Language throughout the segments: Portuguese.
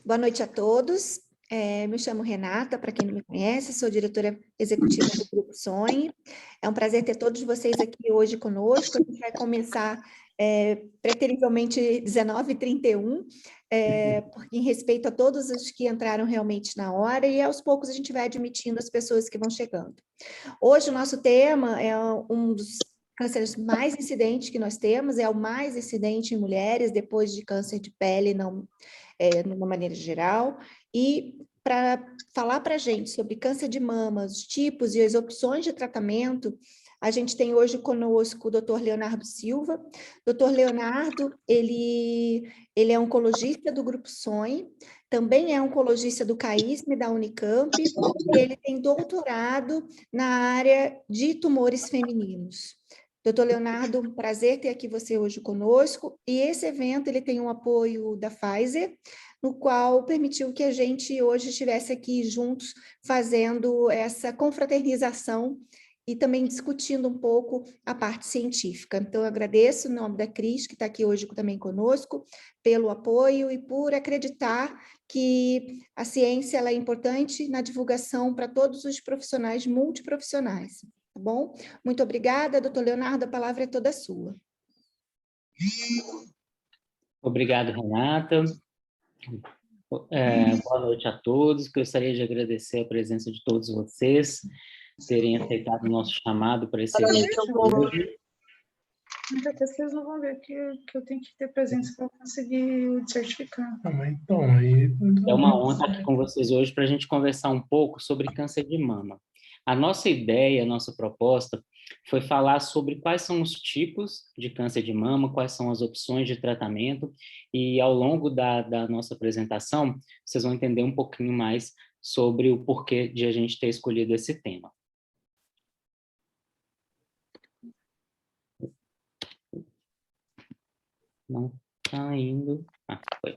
Boa noite a todos. Me chamo Renata, para quem não me conhece, sou diretora executiva do Grupo Sonhe. É um prazer ter todos vocês aqui hoje conosco. A gente vai começar preterivelmente 19h31, porque em respeito a todos os que entraram realmente na hora, e aos poucos a gente vai admitindo as pessoas que vão chegando. Hoje o nosso tema é um dos cânceres mais incidentes que nós temos, é o mais incidente em mulheres, depois de câncer de pele, não, de uma maneira geral, e para falar para a gente sobre câncer de mama, os tipos e as opções de tratamento, a gente tem hoje conosco o Dr. Leonardo Silva. Dr. Leonardo, ele é oncologista do Grupo Sonhe, também é oncologista do CAISM, da Unicamp, e ele tem doutorado na área de tumores femininos. Doutor Leonardo, um prazer ter aqui você hoje conosco, e esse evento ele tem um apoio da Pfizer, no qual permitiu que a gente hoje estivesse aqui juntos fazendo essa confraternização e também discutindo um pouco a parte científica. Então, eu agradeço, em nome da Cris, que está aqui hoje também conosco, pelo apoio e por acreditar que a ciência ela é importante na divulgação para todos os profissionais multiprofissionais. Tá bom? Muito obrigada, doutor Leonardo, a palavra é toda sua. Obrigado, Renata. Boa noite a todos. Gostaria de agradecer a presença de todos vocês, terem aceitado o nosso chamado para esse evento hoje. Vocês não vão ver que eu tenho que ter presença para conseguir o certificado. Então, aí... É uma honra estar aqui com vocês hoje para a gente conversar um pouco sobre câncer de mama. A nossa ideia, a nossa proposta foi falar sobre quais são os tipos de câncer de mama, quais são as opções de tratamento, e ao longo da nossa apresentação, vocês vão entender um pouquinho mais sobre o porquê de a gente ter escolhido esse tema. Não está indo... foi.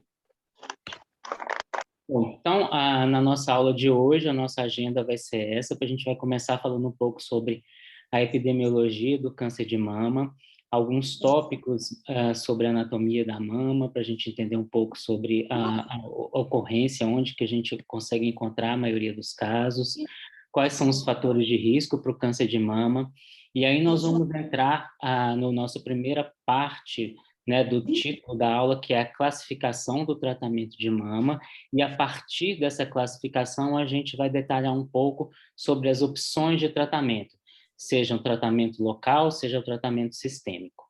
Bom, então, na nossa aula de hoje, a nossa agenda vai ser essa, a gente vai começar falando um pouco sobre a epidemiologia do câncer de mama, alguns tópicos sobre a anatomia da mama, para a gente entender um pouco sobre a ocorrência, onde que a gente consegue encontrar a maioria dos casos, quais são os fatores de risco para o câncer de mama, e aí nós vamos entrar na nossa primeira parte, né, do título da aula, que é a classificação do tratamento de mama, e a partir dessa classificação a gente vai detalhar um pouco sobre as opções de tratamento, seja um tratamento local, seja um tratamento sistêmico.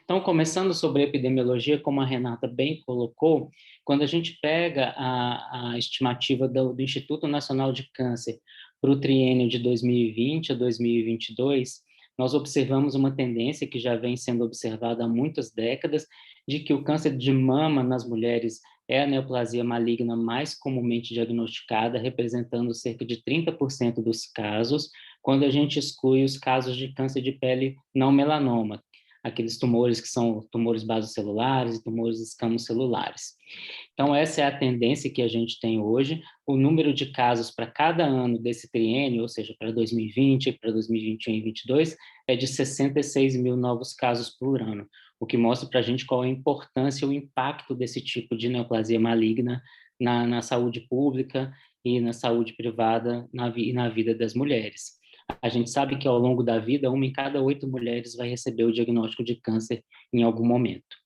Então, começando sobre a epidemiologia, como a Renata bem colocou, quando a gente pega a estimativa do Instituto Nacional de Câncer para o triênio de 2020 a 2022, nós observamos uma tendência que já vem sendo observada há muitas décadas, de que o câncer de mama nas mulheres é a neoplasia maligna mais comumente diagnosticada, representando cerca de 30% dos casos, quando a gente exclui os casos de câncer de pele não melanoma, aqueles tumores que são tumores basocelulares e tumores escamocelulares. Então, essa é a tendência que a gente tem hoje. O número de casos para cada ano desse triênio, ou seja, para 2020, para 2021 e 2022, é de 66 mil novos casos por ano, o que mostra para a gente qual é a importância e o impacto desse tipo de neoplasia maligna na saúde pública e na saúde privada e na vida das mulheres. A gente sabe que ao longo da vida, 1 em cada 8 mulheres vai receber o diagnóstico de câncer em algum momento.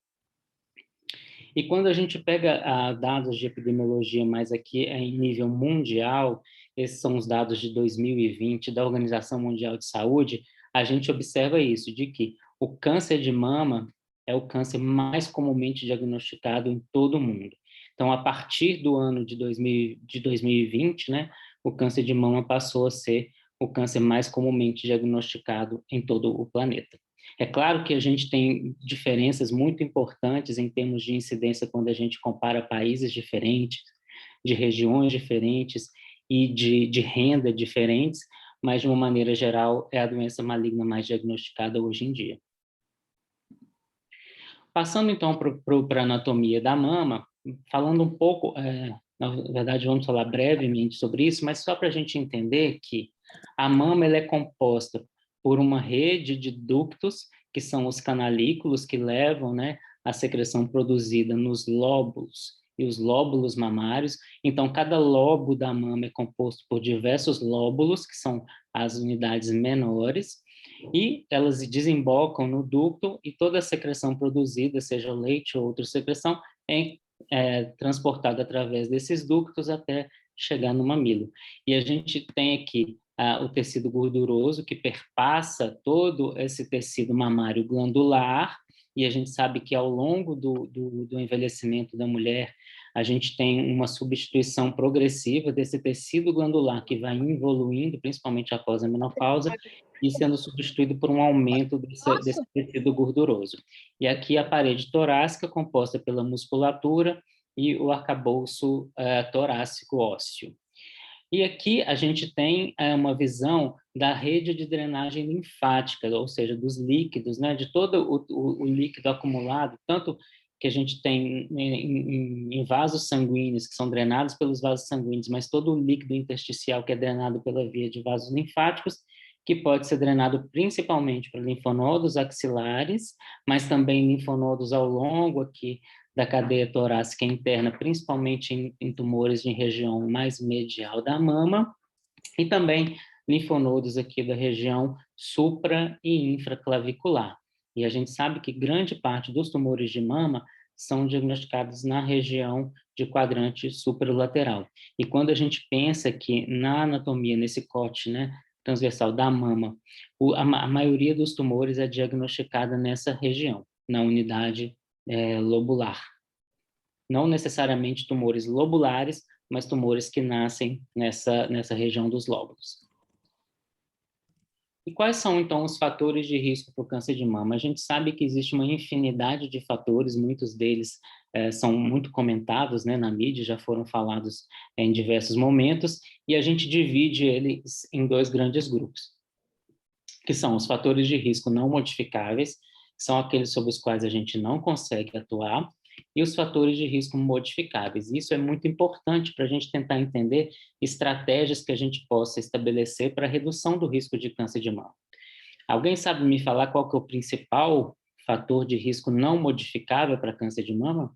E quando a gente pega dados de epidemiologia, mas aqui em nível mundial, esses são os dados de 2020 da Organização Mundial de Saúde, a gente observa isso, de que o câncer de mama é o câncer mais comumente diagnosticado em todo o mundo. Então, a partir do ano de 2020, né, o câncer de mama passou a ser o câncer mais comumente diagnosticado em todo o planeta. É claro que a gente tem diferenças muito importantes em termos de incidência quando a gente compara países diferentes, de regiões diferentes e de renda diferentes, mas de uma maneira geral é a doença maligna mais diagnosticada hoje em dia. Passando então para a anatomia da mama, falando um pouco, na verdade vamos falar brevemente sobre isso, mas só para a gente entender que a mama ela é composta por uma rede de ductos, que são os canalículos que levam, né, a secreção produzida nos lóbulos e os lóbulos mamários. Então, cada lobo da mama é composto por diversos lóbulos, que são as unidades menores, e elas desembocam no ducto, e toda a secreção produzida, seja leite ou outra secreção, é transportada através desses ductos até chegar no mamilo. E a gente tem aqui o tecido gorduroso, que perpassa todo esse tecido mamário glandular, e a gente sabe que ao longo do envelhecimento da mulher, a gente tem uma substituição progressiva desse tecido glandular que vai evoluindo, principalmente após a menopausa, e sendo substituído por um aumento desse tecido gorduroso. E aqui a parede torácica, composta pela musculatura e o arcabouço torácico ósseo. E aqui a gente tem uma visão da rede de drenagem linfática, ou seja, dos líquidos, né, de todo o líquido acumulado, tanto que a gente tem em vasos sanguíneos, que são drenados pelos vasos sanguíneos, mas todo o líquido intersticial que é drenado pela via de vasos linfáticos, que pode ser drenado principalmente para linfonodos axilares, mas também linfonodos ao longo aqui da cadeia torácica interna, principalmente em tumores de região mais medial da mama, e também linfonodos aqui da região supra e infraclavicular. E a gente sabe que grande parte dos tumores de mama são diagnosticados na região de quadrante supralateral. E quando a gente pensa que na anatomia, nesse corte, né, transversal da mama, a maioria dos tumores é diagnosticada nessa região, na unidade lobular. Não necessariamente tumores lobulares, mas tumores que nascem nessa região dos lóbulos. E quais são, então, os fatores de risco para o câncer de mama? A gente sabe que existe uma infinidade de fatores, muitos deles são muito comentados, né, na mídia, já foram falados em diversos momentos, e a gente divide eles em dois grandes grupos, que são os fatores de risco não modificáveis, que são aqueles sobre os quais a gente não consegue atuar, e os fatores de risco modificáveis. Isso é muito importante para a gente tentar entender estratégias que a gente possa estabelecer para a redução do risco de câncer de mama. Alguém sabe me falar qual que é o principal fator de risco não modificável para câncer de mama?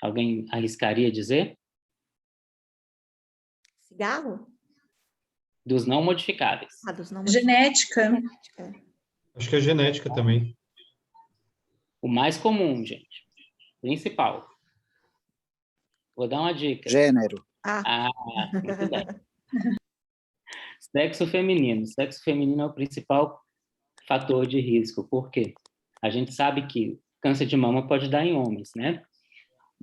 Alguém arriscaria dizer? Cigarro? Dos não modificáveis. Dos não Genética. modificáveis. Acho que é genética também. O mais comum, gente. Principal. Vou dar uma dica. Gênero. Muito bem. Sexo feminino. Sexo feminino é o principal fator de risco. Por quê? A gente sabe que câncer de mama pode dar em homens, né?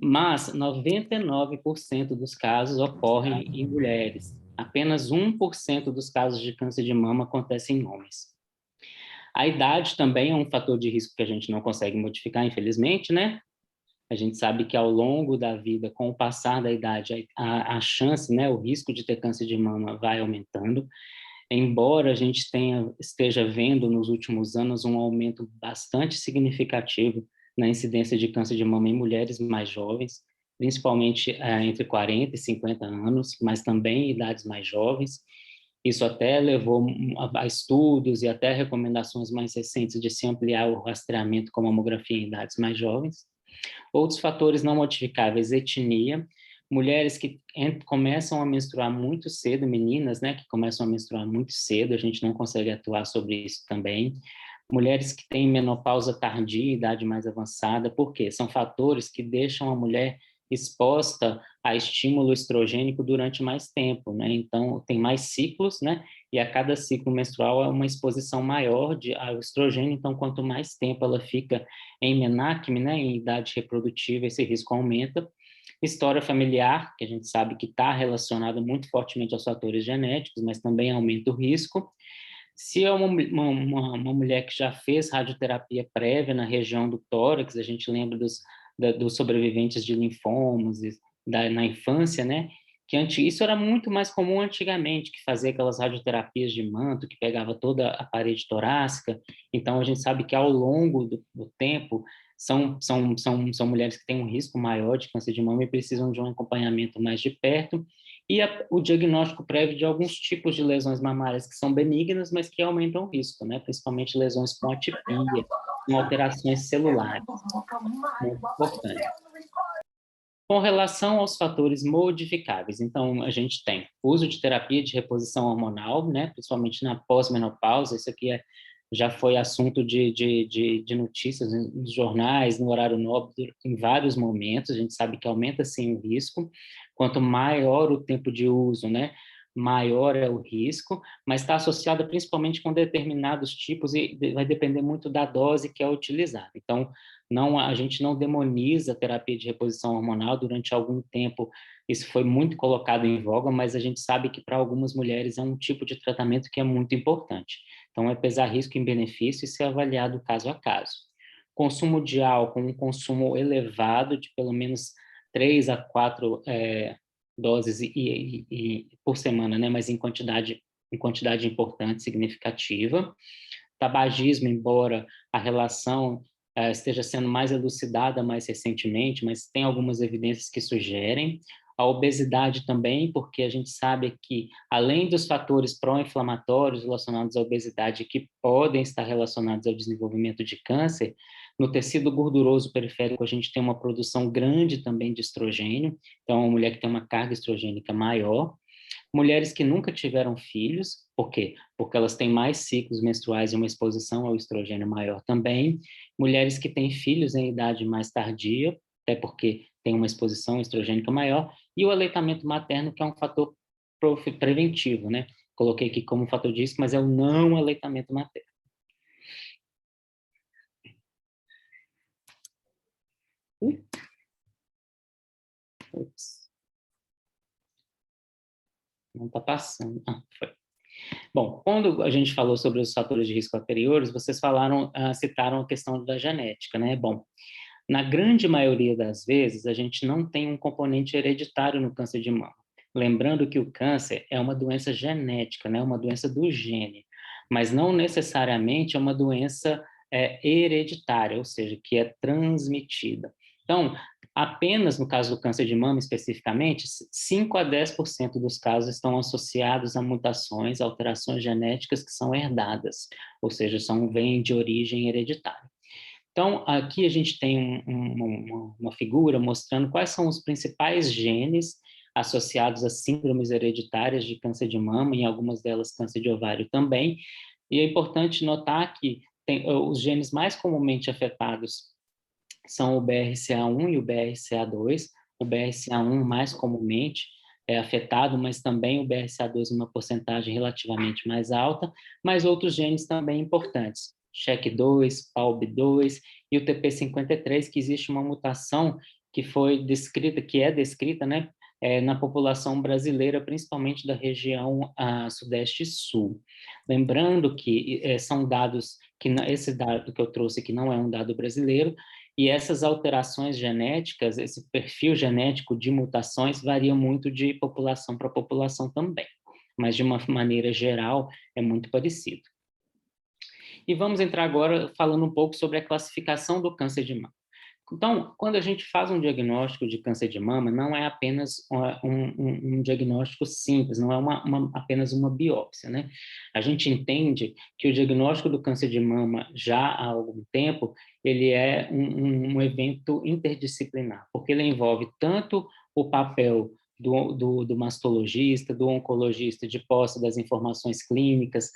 Mas 99% dos casos ocorrem em mulheres. Apenas 1% dos casos de câncer de mama acontecem em homens. A idade também é um fator de risco que a gente não consegue modificar, infelizmente, né? A gente sabe que ao longo da vida, com o passar da idade, a chance, né, o risco de ter câncer de mama vai aumentando. Embora a gente esteja vendo nos últimos anos um aumento bastante significativo na incidência de câncer de mama em mulheres mais jovens, principalmente entre 40 e 50 anos, mas também em idades mais jovens. Isso até levou a estudos e até recomendações mais recentes de se ampliar o rastreamento com mamografia em idades mais jovens. Outros fatores não modificáveis, etnia, mulheres que começam a menstruar muito cedo, meninas, né, que começam a menstruar muito cedo, a gente não consegue atuar sobre isso também. Mulheres que têm menopausa tardia, idade mais avançada, por quê? São fatores que deixam a mulher exposta a estímulo estrogênico durante mais tempo, né? Então, tem mais ciclos, né? E a cada ciclo menstrual é uma exposição maior ao estrogênio, então, quanto mais tempo ela fica em menarquia, né? Em idade reprodutiva, esse risco aumenta. História familiar, que a gente sabe que está relacionada muito fortemente aos fatores genéticos, mas também aumenta o risco. Se é uma mulher que já fez radioterapia prévia na região do tórax, a gente lembra dos sobreviventes de linfomas na infância, né? Isso era muito mais comum antigamente, que fazia aquelas radioterapias de manto, que pegava toda a parede torácica. Então, a gente sabe que ao longo do tempo, são mulheres que têm um risco maior de câncer de mama e precisam de um acompanhamento mais de perto. E o diagnóstico prévio de alguns tipos de lesões mamárias que são benignas, mas que aumentam o risco, né? Principalmente lesões com atipia, com alterações celulares. Muito importante. Com relação aos fatores modificáveis, então, a gente tem uso de terapia de reposição hormonal, né, principalmente na pós-menopausa, isso aqui já foi assunto de notícias nos jornais, no horário nobre, em vários momentos, a gente sabe que aumenta, sim, o risco, quanto maior o tempo de uso, né, maior é o risco, mas está associada principalmente com determinados tipos e vai depender muito da dose que é utilizada. Então, a gente não demoniza a terapia de reposição hormonal. Durante algum tempo isso foi muito colocado em voga, mas a gente sabe que para algumas mulheres é um tipo de tratamento que é muito importante. Então, é pesar risco em benefício e ser avaliado caso a caso. Consumo de álcool, um consumo elevado de pelo menos 3 a 4 doses por semana, né? Mas em quantidade importante, significativa. Tabagismo, embora a relação esteja sendo mais elucidada mais recentemente, mas tem algumas evidências que sugerem. A obesidade também, porque a gente sabe que, além dos fatores pró-inflamatórios relacionados à obesidade, que podem estar relacionados ao desenvolvimento de câncer, no tecido gorduroso periférico a gente tem uma produção grande também de estrogênio, então, uma mulher que tem uma carga estrogênica maior. Mulheres que nunca tiveram filhos, por quê? Porque elas têm mais ciclos menstruais e uma exposição ao estrogênio maior também. Mulheres que têm filhos em idade mais tardia, até porque tem uma exposição estrogênica maior, e o aleitamento materno, que é um fator preventivo, né? Coloquei aqui como fator de risco, mas é o não aleitamento materno. Ups. Não está passando. Foi. Bom, quando a gente falou sobre os fatores de risco anteriores, vocês citaram a questão da genética, né? Bom, na grande maioria das vezes, a gente não tem um componente hereditário no câncer de mama. Lembrando que o câncer é uma doença genética, né? Uma doença do gene, mas não necessariamente é uma doença hereditária, ou seja, que é transmitida. Então, apenas no caso do câncer de mama especificamente, 5 a 10% dos casos estão associados a mutações, alterações genéticas que são herdadas, ou seja, vêm de origem hereditária. Então, aqui a gente tem uma figura mostrando quais são os principais genes associados a síndromes hereditárias de câncer de mama, em algumas delas câncer de ovário também, e é importante notar que os genes mais comumente afetados são o BRCA1 e o BRCA2. O BRCA1 mais comumente é afetado, mas também o BRCA2 em uma porcentagem relativamente mais alta, mas outros genes também importantes, SHEC2, PALB2 e o TP53, que existe uma mutação que é descrita, né, na população brasileira, principalmente da região Sudeste e Sul. Lembrando que são dados, esse dado que eu trouxe aqui não é um dado brasileiro, e essas alterações genéticas, esse perfil genético de mutações varia muito de população para população também, mas de uma maneira geral é muito parecido. E vamos entrar agora falando um pouco sobre a classificação do câncer de mama. Então, quando a gente faz um diagnóstico de câncer de mama, não é apenas um diagnóstico simples, não é apenas uma biópsia, né? A gente entende que o diagnóstico do câncer de mama, já há algum tempo, ele é um evento interdisciplinar, porque ele envolve tanto o papel do mastologista, do oncologista de posse das informações clínicas,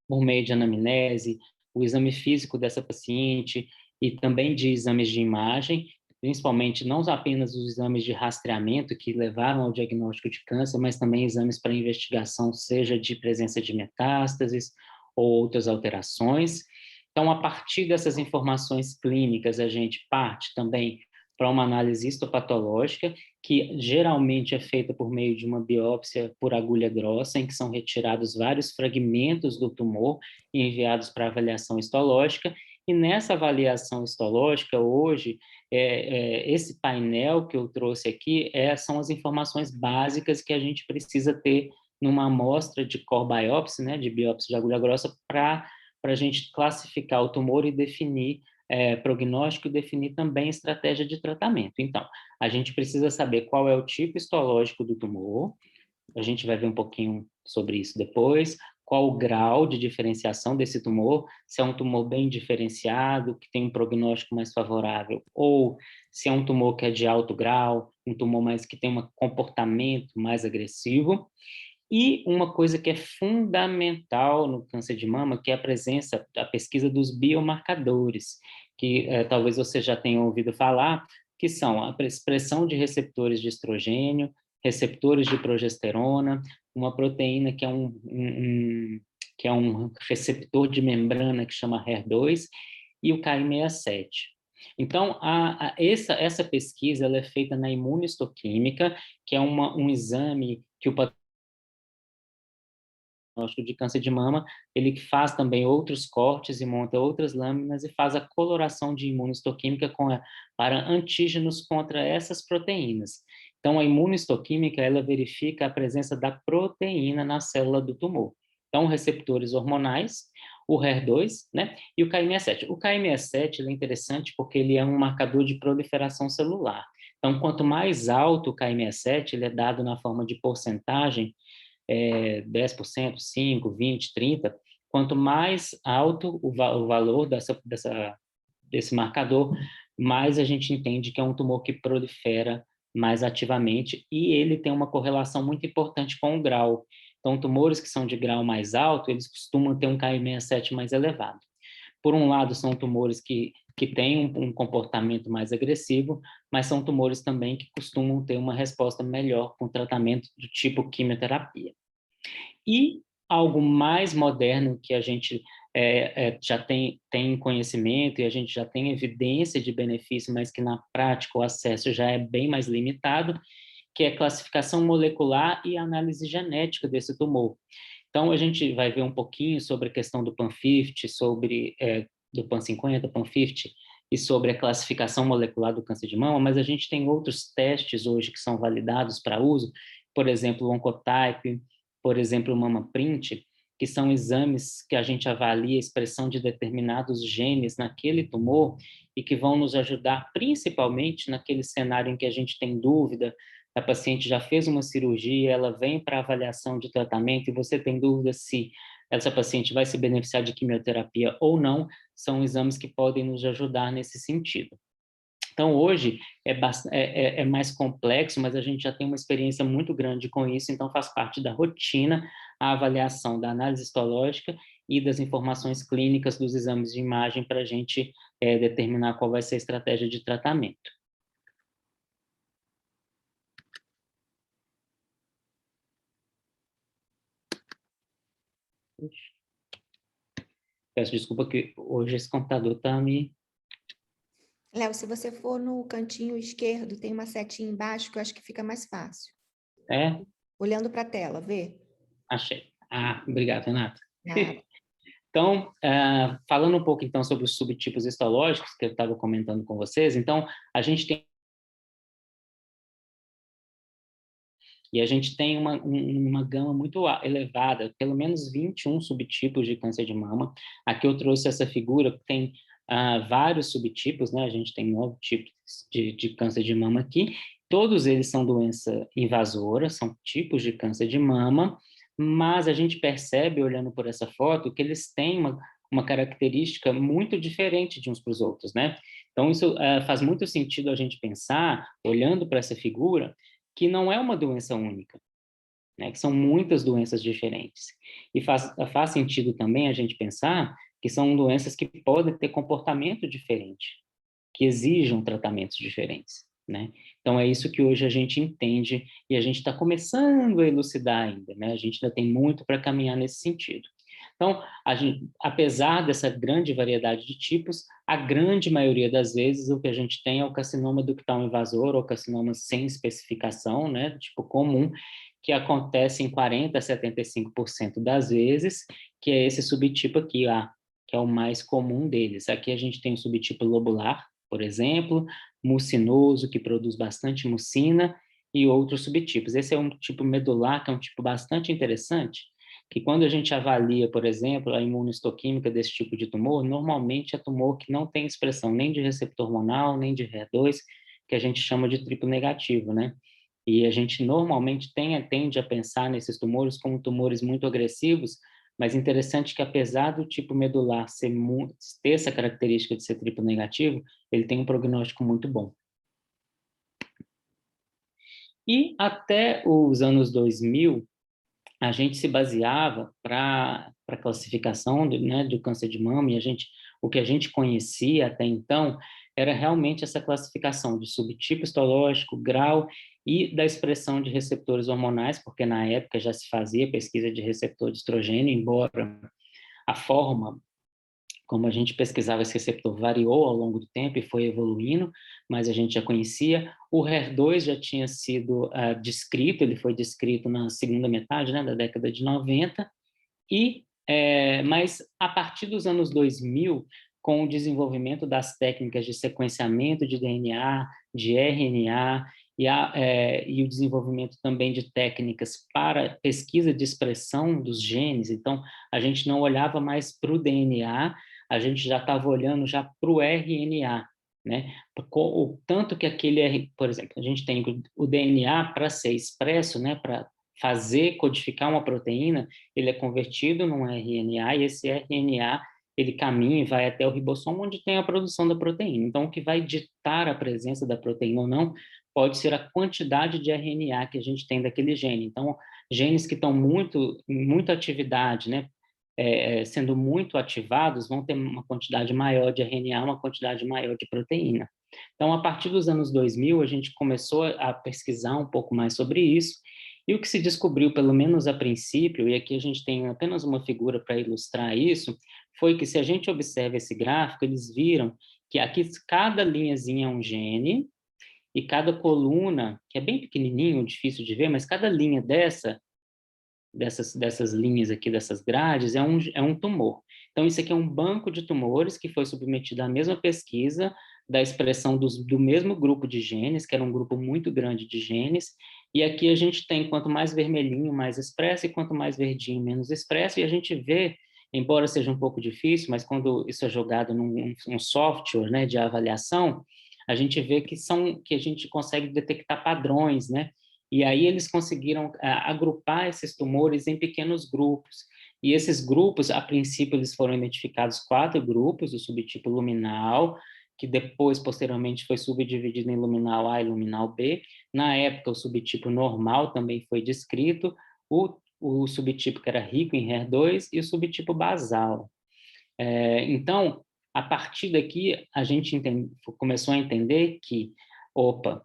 por meio de anamnese, o exame físico dessa paciente, e também de exames de imagem, principalmente não apenas os exames de rastreamento que levaram ao diagnóstico de câncer, mas também exames para investigação, seja de presença de metástases ou outras alterações. Então, a partir dessas informações clínicas, a gente parte também para uma análise histopatológica, que geralmente é feita por meio de uma biópsia por agulha grossa, em que são retirados vários fragmentos do tumor e enviados para avaliação histológica. E nessa avaliação histológica, hoje, esse painel que eu trouxe aqui são as informações básicas que a gente precisa ter numa amostra de core biopsy, né, de biópsia de agulha grossa, para a gente classificar o tumor e definir prognóstico e definir também estratégia de tratamento. Então, a gente precisa saber qual é o tipo histológico do tumor, a gente vai ver um pouquinho sobre isso depois, qual o grau de diferenciação desse tumor, se é um tumor bem diferenciado, que tem um prognóstico mais favorável, ou se é um tumor que é de alto grau, um tumor mais que tem um comportamento mais agressivo. E uma coisa que é fundamental no câncer de mama, que é a presença, a pesquisa dos biomarcadores, que talvez você já tenha ouvido falar, que são a expressão de receptores de estrogênio, receptores de progesterona, uma proteína que é que é um receptor de membrana que chama HER2, e o Ki67. Então, essa pesquisa ela é feita na imunohistoquímica, que é um exame que o diagnóstico de câncer de mama, ele faz também outros cortes e monta outras lâminas e faz a coloração de imunohistoquímica para antígenos contra essas proteínas. Então, a imunohistoquímica, ela verifica a presença da proteína na célula do tumor. Então, receptores hormonais, o HER2, né, e o Ki67. O Ki67 ele é interessante porque ele é um marcador de proliferação celular. Então, quanto mais alto o Ki67, ele é dado na forma de porcentagem, 10%, 5%, 20%, 30%, quanto mais alto o valor desse marcador, mais a gente entende que é um tumor que prolifera mais ativamente, e ele tem uma correlação muito importante com o grau. Então, tumores que são de grau mais alto, eles costumam ter um Ki67 mais elevado. Por um lado, são tumores que têm um comportamento mais agressivo, mas são tumores também que costumam ter uma resposta melhor com tratamento do tipo quimioterapia. E algo mais moderno que a gente já tem conhecimento e a gente já tem evidência de benefício, mas que na prática o acesso já é bem mais limitado, que é classificação molecular e análise genética desse tumor. Então, a gente vai ver um pouquinho sobre a questão do PAN50, do PAN50, PAN50, e sobre a classificação molecular do câncer de mama, mas a gente tem outros testes hoje que são validados para uso, por exemplo, o Oncotype, por exemplo, o MamaPrint, que são exames que a gente avalia a expressão de determinados genes naquele tumor e que vão nos ajudar principalmente naquele cenário em que a gente tem dúvida, a paciente já fez uma cirurgia, ela vem para avaliação de tratamento e você tem dúvida se essa paciente vai se beneficiar de quimioterapia ou não, são exames que podem nos ajudar nesse sentido. Então, hoje é mais complexo, mas a gente já tem uma experiência muito grande com isso, então faz parte da rotina a avaliação da análise histológica e das informações clínicas dos exames de imagem para a gente determinar qual vai ser a estratégia de tratamento. Peço desculpa que hoje esse computador está me... Léo, se você for no cantinho esquerdo, tem uma setinha embaixo que eu acho que fica mais fácil. É? Olhando para a tela, vê? Achei. Obrigado, Renata. Nada. Então, falando um pouco então sobre os subtipos histológicos que eu estava comentando com vocês, então a gente tem uma gama muito elevada, pelo menos 21 subtipos de câncer de mama. Aqui eu trouxe essa figura que tem vários subtipos, né? A gente tem 9 tipos de câncer de mama aqui. Todos eles são doença invasora, são tipos de câncer de mama, mas a gente percebe, olhando por essa foto, que eles têm uma característica muito diferente de uns para os outros, né? Então, isso faz muito sentido a gente pensar, olhando para essa figura, que não é uma doença única, né? Que são muitas doenças diferentes. E faz sentido também a gente pensar que são doenças que podem ter comportamento diferente, que exijam tratamentos diferentes, né? Então, é isso que hoje a gente entende e a gente está começando a elucidar ainda, né? A gente ainda tem muito para caminhar nesse sentido. Então, apesar dessa grande variedade de tipos, a grande maioria das vezes o que a gente tem é o carcinoma ductal invasor ou carcinoma sem especificação, né, tipo comum, que acontece em 40% a 75% das vezes, que é esse subtipo aqui, que é o mais comum deles. Aqui a gente tem o subtipo lobular, por exemplo, mucinoso, que produz bastante mucina, e outros subtipos. Esse é um tipo medular, que é um tipo bastante interessante, que quando a gente avalia, por exemplo, a imunohistoquímica desse tipo de tumor, normalmente é tumor que não tem expressão nem de receptor hormonal, nem de HER2, que a gente chama de triplo negativo, né? E a gente normalmente tende a pensar nesses tumores como tumores muito agressivos, Mas interessante que, apesar do tipo medular ter essa característica de ser triplo negativo, ele tem um prognóstico muito bom. E até os anos 2000, a gente se baseava para a classificação do câncer de mama, e o que a gente conhecia até então era realmente essa classificação de subtipo histológico, grau e da expressão de receptores hormonais, porque na época já se fazia pesquisa de receptor de estrogênio, embora a forma como a gente pesquisava esse receptor variou ao longo do tempo e foi evoluindo, mas a gente já conhecia. O HER2 já tinha sido descrito, ele foi descrito na segunda metade, né, da década de 90, mas a partir dos anos 2000, com o desenvolvimento das técnicas de sequenciamento de DNA, de RNA, e o desenvolvimento também de técnicas para pesquisa de expressão dos genes, então a gente não olhava mais para o DNA, a gente já estava olhando já para o RNA, né? O tanto que por exemplo, a gente tem o DNA para ser expresso, né? Para codificar uma proteína, ele é convertido num RNA, e esse RNA ele caminha e vai até o ribossomo, onde tem a produção da proteína. Então, o que vai ditar a presença da proteína ou não pode ser a quantidade de RNA que a gente tem daquele gene. Então, genes que estão em muita atividade, né, sendo muito ativados, vão ter uma quantidade maior de RNA, uma quantidade maior de proteína. Então, a partir dos anos 2000, a gente começou a pesquisar um pouco mais sobre isso, e o que se descobriu, pelo menos a princípio, e aqui a gente tem apenas uma figura para ilustrar isso, foi que, se a gente observa esse gráfico, eles viram que aqui cada linhazinha é um gene, e cada coluna, que é bem pequenininho, difícil de ver, mas cada linha dessas linhas aqui, dessas grades, é um tumor. Então, isso aqui é um banco de tumores que foi submetido à mesma pesquisa da expressão do mesmo grupo de genes, que era um grupo muito grande de genes, e aqui a gente tem, quanto mais vermelhinho, mais expresso, e quanto mais verdinho, menos expresso, e a gente vê, embora seja um pouco difícil, mas quando isso é jogado num software, né, de avaliação, a gente vê que a gente consegue detectar padrões, né? E aí eles conseguiram agrupar esses tumores em pequenos grupos. E esses grupos, a princípio, eles foram identificados 4 grupos, o subtipo luminal, que depois, posteriormente, foi subdividido em luminal A e luminal B. Na época, o subtipo normal também foi descrito, o subtipo que era rico em HER2 e o subtipo basal. Então, a partir daqui, a gente começou a entender que,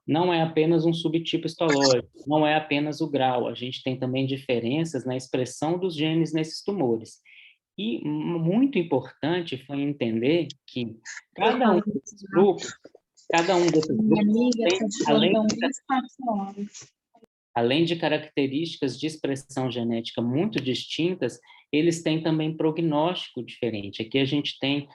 não é apenas um subtipo histológico, não é apenas o grau, a gente tem também diferenças na expressão dos genes nesses tumores. E muito importante foi entender que cada um desses grupos Minha amiga, tem, tá te falando 24 horas. além de características de expressão genética muito distintas, eles têm também prognóstico diferente. Aqui a gente tem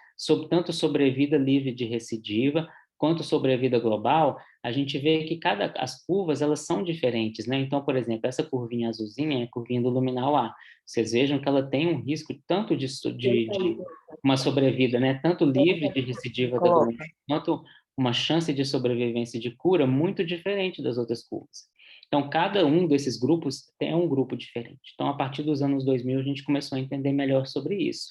tanto sobrevida livre de recidiva, quanto sobrevida global, a gente vê que as curvas, elas são diferentes, né? Então, por exemplo, essa curvinha azulzinha é a curvinha do luminal A. Vocês vejam que ela tem um risco tanto de uma sobrevida, né? Tanto livre de recidiva da doença, quanto uma chance de sobrevivência e de cura muito diferente das outras curvas. Então, cada um desses grupos é um grupo diferente. Então, a partir dos anos 2000, a gente começou a entender melhor sobre isso.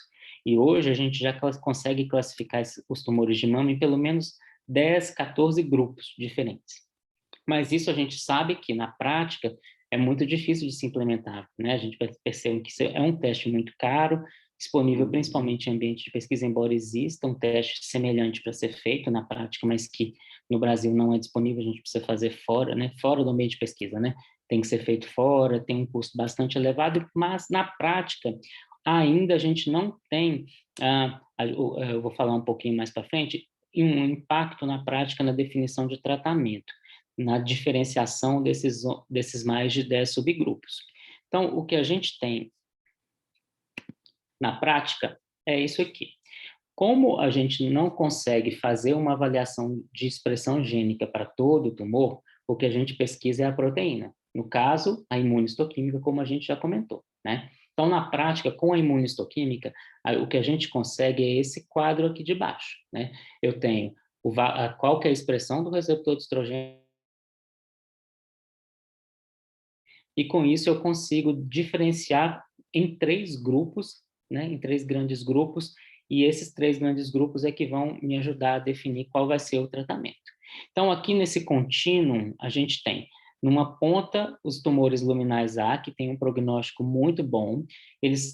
E hoje a gente já consegue classificar os tumores de mama em pelo menos 10, 14 grupos diferentes. Mas isso a gente sabe que, na prática, é muito difícil de se implementar, né? A gente percebe que isso é um teste muito caro, disponível principalmente em ambiente de pesquisa, embora exista um teste semelhante para ser feito na prática, mas que no Brasil não é disponível, a gente precisa fazer fora, né? Fora do ambiente de pesquisa, né? Tem que ser feito fora, tem um custo bastante elevado, mas na prática ainda a gente não tem, eu vou falar um pouquinho mais para frente, um impacto na prática na definição de tratamento, na diferenciação desses mais de 10 subgrupos. Então, o que a gente tem na prática é isso aqui. Como a gente não consegue fazer uma avaliação de expressão gênica para todo o tumor, o que a gente pesquisa é a proteína. No caso, a imunistoquímica, como a gente já comentou, né? Então, na prática, com a imunistoquímica, o que a gente consegue é esse quadro aqui de baixo, né? Eu tenho qual que é a expressão do receptor de estrogênio, e com isso eu consigo diferenciar em 3 grupos, né, em 3 grandes grupos, e esses 3 grandes grupos é que vão me ajudar a definir qual vai ser o tratamento. Então, aqui nesse contínuo, a gente tem, numa ponta, os tumores luminais A, que tem um prognóstico muito bom. Eles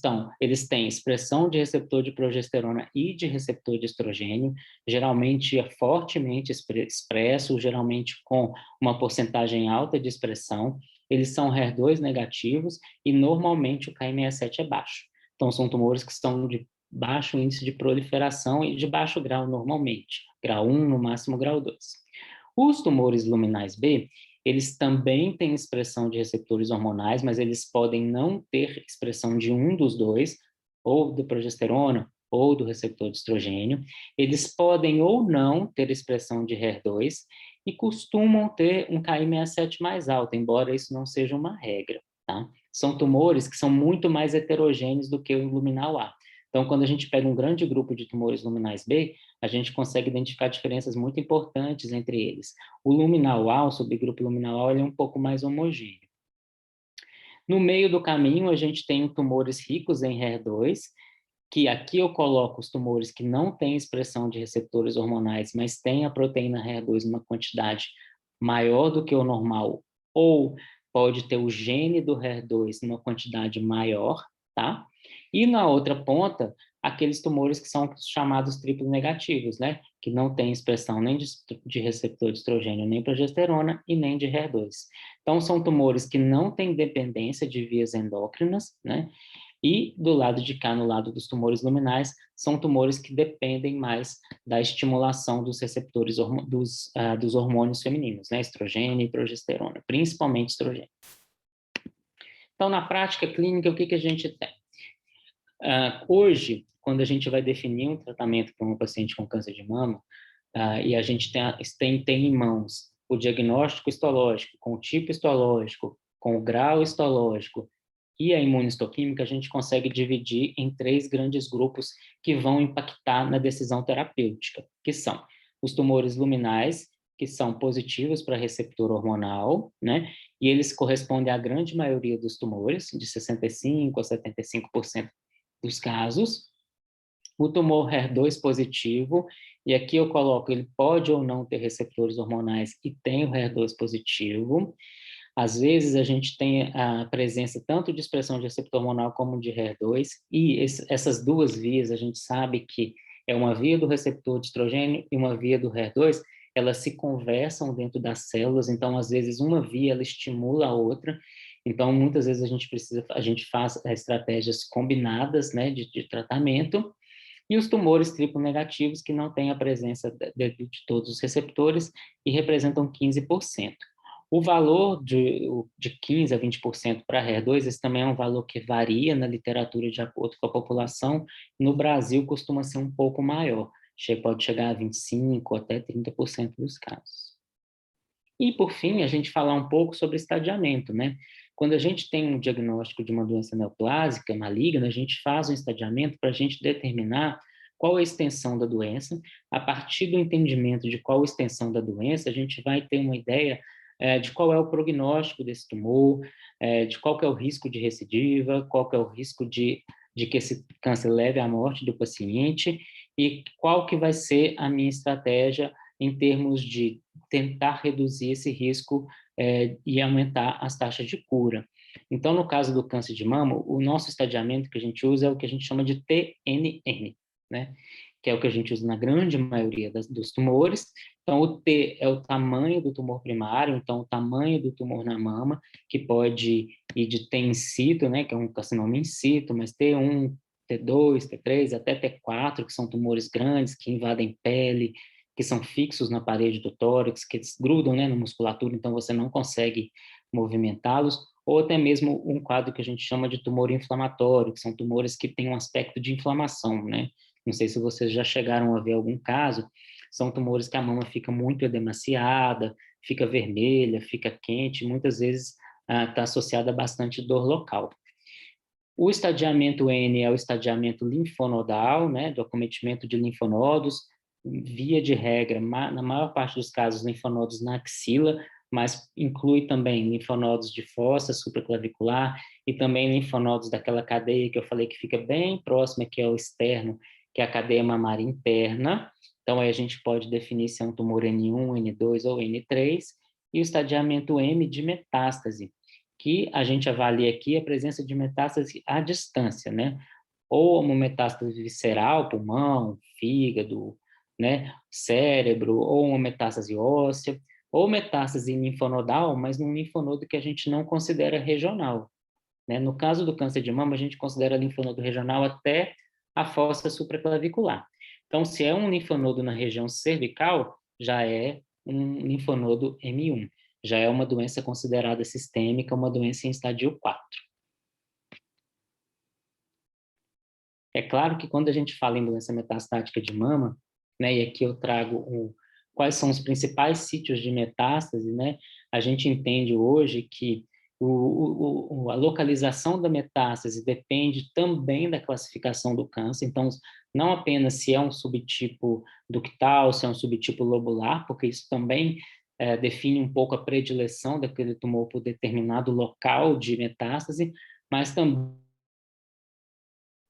têm expressão de receptor de progesterona e de receptor de estrogênio, geralmente é fortemente expresso, geralmente com uma porcentagem alta de expressão. Eles são HER2 negativos e normalmente o Ki67 é baixo. Então, são tumores que são de baixo índice de proliferação e de baixo grau normalmente, grau 1, no máximo grau 2. Os tumores luminais B, eles também têm expressão de receptores hormonais, mas eles podem não ter expressão de um dos dois, ou de progesterona, ou do receptor de estrogênio. Eles podem ou não ter expressão de HER2 e costumam ter um Ki67 mais alto, embora isso não seja uma regra, tá? São tumores que são muito mais heterogêneos do que o luminal A. Então, quando a gente pega um grande grupo de tumores luminais B, a gente consegue identificar diferenças muito importantes entre eles. O luminal A, o subgrupo luminal A, ele é um pouco mais homogêneo. No meio do caminho, a gente tem tumores ricos em HER2, que aqui eu coloco os tumores que não têm expressão de receptores hormonais, mas têm a proteína HER2 numa quantidade maior do que o normal, ou pode ter o gene do HER2 numa quantidade maior, tá? E na outra ponta, aqueles tumores que são chamados triplo negativos, né? Que não têm expressão nem de receptor de estrogênio, nem progesterona e nem de HER2. Então, são tumores que não têm dependência de vias endócrinas, né? E do lado de cá, no lado dos tumores luminais, são tumores que dependem mais da estimulação dos receptores dos hormônios femininos, né? Estrogênio e progesterona, principalmente estrogênio. Então, na prática clínica, o que a gente tem? Hoje, quando a gente vai definir um tratamento para um paciente com câncer de mama, e a gente tem em mãos o diagnóstico histológico, com o tipo histológico, com o grau histológico e a imunistoquímica, a gente consegue dividir em 3 grandes grupos que vão impactar na decisão terapêutica, que são os tumores luminais, que são positivos para receptor hormonal, né? E eles correspondem à grande maioria dos tumores, de 65% a 75% dos casos. O tumor HER2 positivo, e aqui eu coloco, ele pode ou não ter receptores hormonais e tem o HER2 positivo. Às vezes a gente tem a presença tanto de expressão de receptor hormonal como de HER2, e essas 2 vias a gente sabe que é uma via do receptor de estrogênio e uma via do HER2, elas se conversam dentro das células, então às vezes uma via ela estimula a outra, então muitas vezes a gente faz estratégias combinadas, né, de tratamento. E os tumores triplo negativos que não têm a presença de todos os receptores e representam 15%. O valor de 15% a 20% para HER2, esse também é um valor que varia na literatura de acordo com a população. No Brasil, costuma ser um pouco maior, pode chegar a 25% até 30% dos casos. E, por fim, a gente falar um pouco sobre estadiamento, né? Quando a gente tem um diagnóstico de uma doença neoplásica maligna, a gente faz um estadiamento para a gente determinar qual a extensão da doença. A partir do entendimento de qual a extensão da doença, a gente vai ter uma ideia de qual é o prognóstico desse tumor, de qual que é o risco de recidiva, qual que é o risco de que esse câncer leve à morte do paciente e qual que vai ser a minha estratégia em termos de tentar reduzir esse risco e aumentar as taxas de cura. Então, no caso do câncer de mama, o nosso estadiamento que a gente usa é o que a gente chama de TNN, né? Que é o que a gente usa na grande maioria dos tumores. Então, o T é o tamanho do tumor primário, então o tamanho do tumor na mama, que pode ir de T in situ, né, que é um carcinoma in situ, mas T1, T2, T3, até T4, que são tumores grandes, que invadem pele, que são fixos na parede do tórax, que eles grudam, né, na musculatura, então você não consegue movimentá-los, ou até mesmo um quadro que a gente chama de tumor inflamatório, que são tumores que têm um aspecto de inflamação, né? Não sei se vocês já chegaram a ver algum caso, são tumores que a mama fica muito edemaciada, fica vermelha, fica quente, muitas vezes está associada a bastante dor local. O estadiamento N é o estadiamento linfonodal, né, do acometimento de linfonodos, via de regra, na maior parte dos casos, linfonodos na axila, mas inclui também linfonodos de fossa supraclavicular e também linfonodos daquela cadeia que eu falei que fica bem próxima, que é o externo, que é a cadeia mamária interna. Então, aí a gente pode definir se é um tumor N1, N2 ou N3, e o estadiamento M de metástase, que a gente avalia aqui a presença de metástase à distância, né? Ou uma metástase visceral, pulmão, fígado, né? Cérebro, ou uma metástase óssea, ou metástase linfonodal, mas num linfonodo que a gente não considera regional, né? No caso do câncer de mama, a gente considera linfonodo regional até a fossa supraclavicular. Então, se é um linfonodo na região cervical, já é um linfonodo M1. Já é uma doença considerada sistêmica, uma doença em estádio 4. É claro que quando a gente fala em doença metastática de mama, né, e aqui eu trago quais são os principais sítios de metástase, né, a gente entende hoje que a localização da metástase depende também da classificação do câncer, então, não apenas se é um subtipo ductal, se é um subtipo lobular, porque isso também define um pouco a predileção daquele tumor por determinado local de metástase, mas também,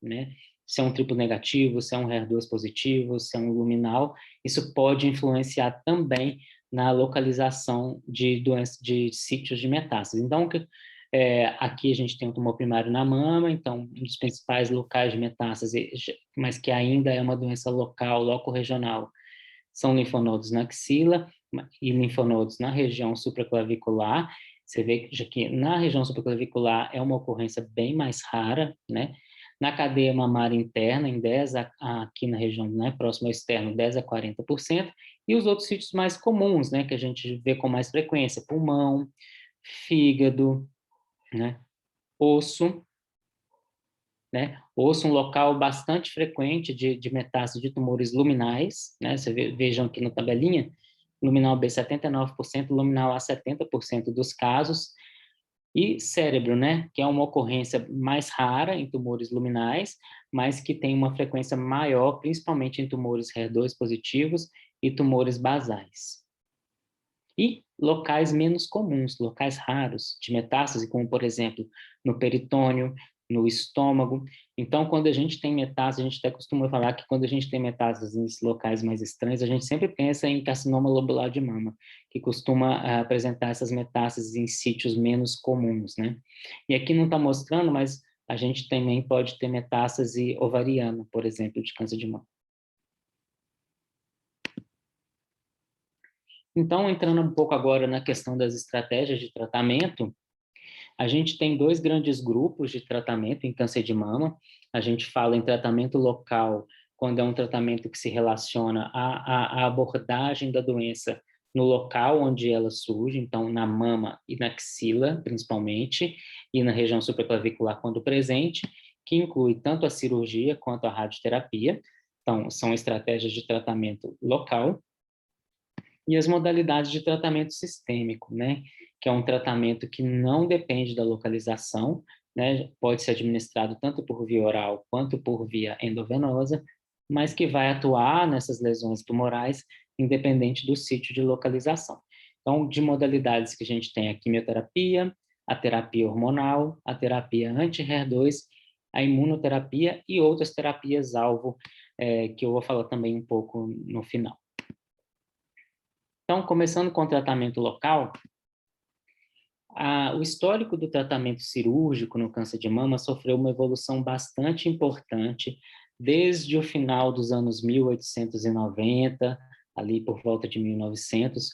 né, se é um triplo negativo, se é um HER2 positivo, se é um luminal, isso pode influenciar também na localização de sítios de metástase. Então, aqui a gente tem um tumor primário na mama, então, um dos principais locais de metástase, mas que ainda é uma doença local, locorregional, são linfonodos na axila e linfonodos na região supraclavicular. Você vê que na região supraclavicular é uma ocorrência bem mais rara, né? Na cadeia mamária interna, em 10 aqui na região, né, próximo ao externo, 10 a 40%, e os outros sítios mais comuns, né, que a gente vê com mais frequência, pulmão, fígado, né, osso, né, osso, um local bastante frequente de metástase de tumores luminais, né, vejam aqui na tabelinha, luminal B 79%, luminal A 70% dos casos, e cérebro, né, que é uma ocorrência mais rara em tumores luminais, mas que tem uma frequência maior, principalmente em tumores HER2 positivos e tumores basais. E locais menos comuns, locais raros de metástase, como, por exemplo, no peritônio, no estômago. Então, quando a gente tem metástase, a gente até costuma falar que quando a gente tem metástase em locais mais estranhos, a gente sempre pensa em carcinoma lobular de mama, que costuma apresentar essas metástases em sítios menos comuns, né? E aqui não está mostrando, mas a gente também pode ter metástase ovariana, por exemplo, de câncer de mama. Então, entrando um pouco agora na questão das estratégias de tratamento, a gente tem 2 grandes grupos de tratamento em câncer de mama. A gente fala em tratamento local, quando é um tratamento que se relaciona à abordagem da doença no local onde ela surge, então na mama e na axila, principalmente, e na região supraclavicular quando presente, que inclui tanto a cirurgia quanto a radioterapia. Então, são estratégias de tratamento local. E as modalidades de tratamento sistêmico, né? Que é um tratamento que não depende da localização, né? Pode ser administrado tanto por via oral quanto por via endovenosa, mas que vai atuar nessas lesões tumorais, independente do sítio de localização. Então, de modalidades que a gente tem a quimioterapia, a terapia hormonal, a terapia anti-HER2, a imunoterapia e outras terapias-alvo, que eu vou falar também um pouco no final. Então, começando com o tratamento local, o histórico do tratamento cirúrgico no câncer de mama sofreu uma evolução bastante importante desde o final dos anos 1890, ali por volta de 1900,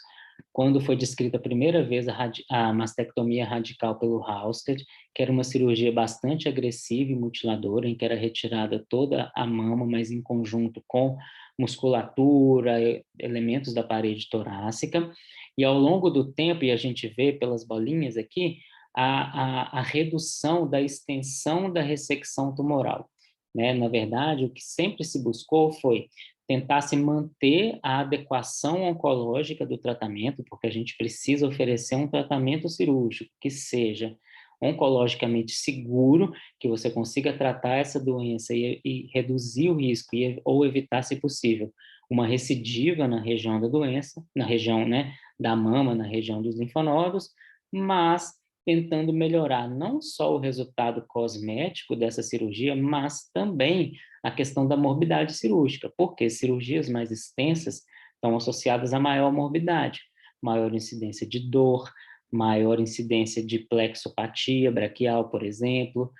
quando foi descrita a primeira vez a mastectomia radical pelo Halsted, que era uma cirurgia bastante agressiva e mutiladora, em que era retirada toda a mama, mas em conjunto com musculatura, elementos da parede torácica, e ao longo do tempo, e a gente vê pelas bolinhas aqui, a redução da extensão da ressecção tumoral, né? Na verdade, o que sempre se buscou foi tentar se manter a adequação oncológica do tratamento, porque a gente precisa oferecer um tratamento cirúrgico que seja oncologicamente seguro, que você consiga tratar essa doença e reduzir o risco ou evitar, se possível, uma recidiva na região da doença, na região, né, da mama na região dos linfonodos, mas tentando melhorar não só o resultado cosmético dessa cirurgia, mas também a questão da morbidade cirúrgica, porque cirurgias mais extensas estão associadas a maior morbidade, maior incidência de dor, maior incidência de plexopatia braquial, por exemplo,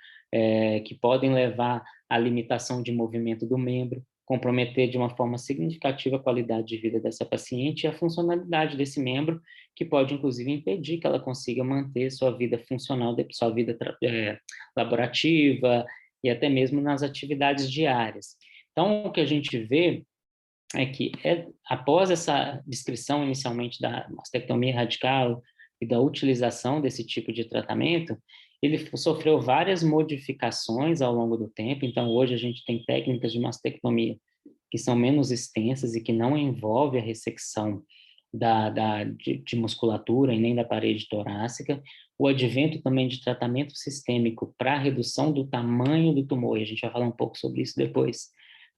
que podem levar à limitação de movimento do membro, comprometer de uma forma significativa a qualidade de vida dessa paciente e a funcionalidade desse membro, que pode, inclusive, impedir que ela consiga manter sua vida funcional, sua vida laborativa e até mesmo nas atividades diárias. Então, o que a gente vê é que, após essa descrição inicialmente da mastectomia radical e da utilização desse tipo de tratamento, ele sofreu várias modificações ao longo do tempo. Então, hoje a gente tem técnicas de mastectomia que são menos extensas e que não envolve a ressecção de musculatura e nem da parede torácica. O advento também de tratamento sistêmico para redução do tamanho do tumor, e a gente vai falar um pouco sobre isso depois,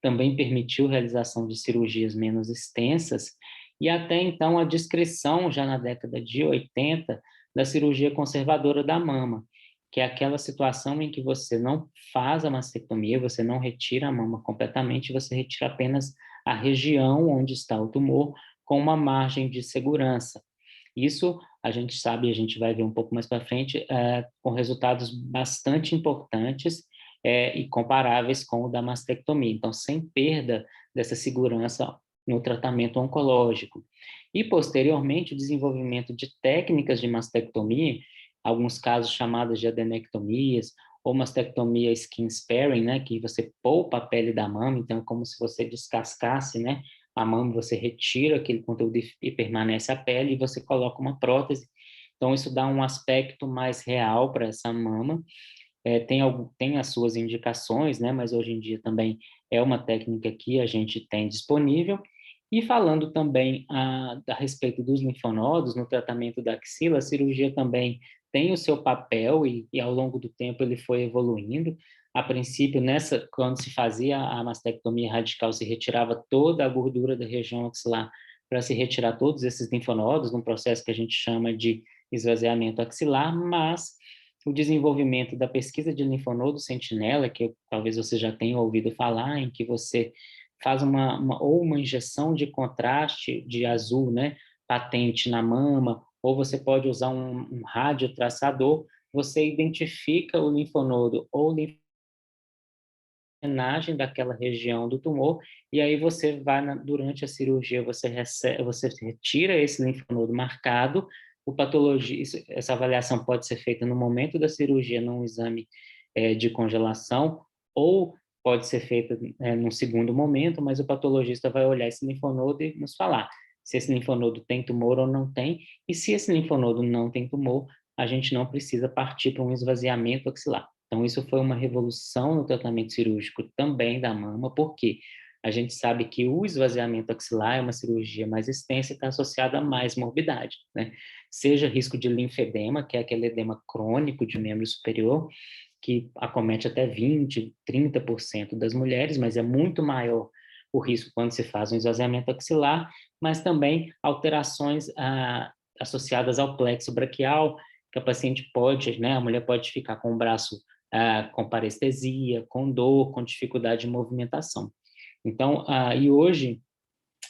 também permitiu a realização de cirurgias menos extensas, e até então a descrição, já na década de 80, da cirurgia conservadora da mama, que é aquela situação em que você não faz a mastectomia, você não retira a mama completamente, você retira apenas a região onde está o tumor, com uma margem de segurança. Isso a gente sabe, a gente vai ver um pouco mais para frente, com resultados bastante importantes e comparáveis com o da mastectomia. Então, sem perda dessa segurança no tratamento oncológico. E, posteriormente, o desenvolvimento de técnicas de mastectomia, alguns casos chamadas de adenectomias, ou mastectomia skin sparing, né, que você poupa a pele da mama, então, como se você descascasse, né, a mama, você retira aquele conteúdo e permanece a pele, e você coloca uma prótese. Então, isso dá um aspecto mais real para essa mama. Tem as suas indicações, né, mas hoje em dia também é uma técnica que a gente tem disponível. E falando também a respeito dos linfonodos, no tratamento da axila, a cirurgia também tem o seu papel e ao longo do tempo ele foi evoluindo. A princípio, quando se fazia a mastectomia radical, se retirava toda a gordura da região axilar para se retirar todos esses linfonodos, num processo que a gente chama de esvaziamento axilar, mas o desenvolvimento da pesquisa de linfonodo sentinela, que talvez você já tenha ouvido falar, em que você faz uma injeção de contraste de azul, né, patente na mama, ou você pode usar um radiotraçador, você identifica o linfonodo ou linfodenagem daquela região do tumor, e aí você vai, durante a cirurgia, você retira esse linfonodo marcado. O patologista, essa avaliação pode ser feita no momento da cirurgia, num exame de congelação, ou pode ser feita num segundo momento, mas o patologista vai olhar esse linfonodo e nos falar se esse linfonodo tem tumor ou não tem, e se esse linfonodo não tem tumor, a gente não precisa partir para um esvaziamento axilar. Então, isso foi uma revolução no tratamento cirúrgico também da mama, porque a gente sabe que o esvaziamento axilar é uma cirurgia mais extensa e está associada a mais morbidade, né? Seja risco de linfedema, que é aquele edema crônico de membro superior, que acomete até 20%, 30% das mulheres, mas é muito maior o risco quando se faz um esvaziamento axilar, mas também alterações associadas ao plexo braquial, que a paciente pode, né, a mulher pode ficar com o braço com parestesia, com dor, com dificuldade de movimentação. Então, e hoje,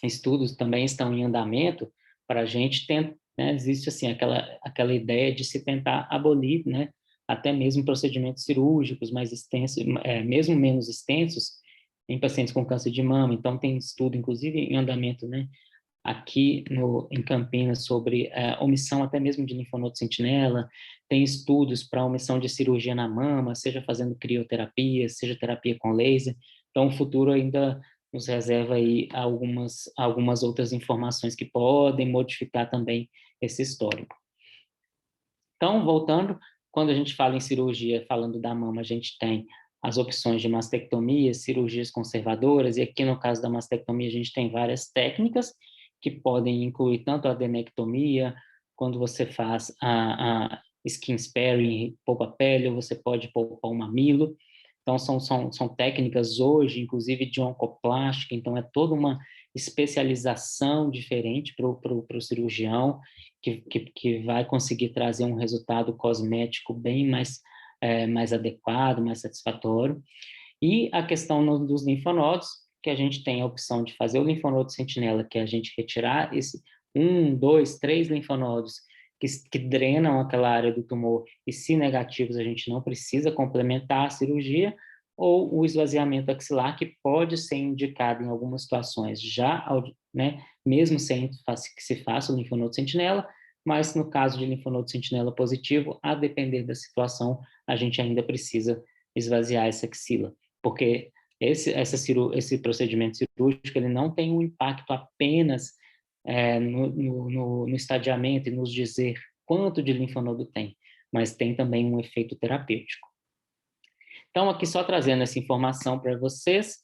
estudos também estão em andamento para a gente tentar, né, existe assim aquela ideia de se tentar abolir, né, até mesmo procedimentos cirúrgicos mais extensos, mesmo menos extensos, em pacientes com câncer de mama. Então, tem estudo, inclusive, em andamento, né, aqui em Campinas, sobre omissão até mesmo de linfonodo sentinela. Tem estudos para omissão de cirurgia na mama, seja fazendo crioterapia, seja terapia com laser. Então, o futuro ainda nos reserva aí algumas outras informações que podem modificar também esse histórico. Então, voltando, quando a gente fala em cirurgia, falando da mama, a gente tem as opções de mastectomia, cirurgias conservadoras, e aqui no caso da mastectomia a gente tem várias técnicas que podem incluir tanto a adenectomia, quando você faz a skin sparing, poupa a pele, ou você pode poupar o mamilo. Então, são técnicas hoje, inclusive de oncoplástica, então é toda uma especialização diferente para o cirurgião, que vai conseguir trazer um resultado cosmético bem mais adequado, mais satisfatório. E a questão dos linfonodos, que a gente tem a opção de fazer o linfonodo sentinela, que é a gente retirar esse 1, 2, 3 linfonodos que drenam aquela área do tumor, e se negativos a gente não precisa complementar a cirurgia, ou o esvaziamento axilar, que pode ser indicado em algumas situações, já, né, mesmo sem que se faça o linfonodo sentinela, mas no caso de linfonodo sentinela positivo, a depender da situação, a gente ainda precisa esvaziar essa axila, porque esse procedimento cirúrgico ele não tem um impacto apenas no estadiamento e nos dizer quanto de linfonodo tem, mas tem também um efeito terapêutico. Então, aqui só trazendo essa informação para vocês,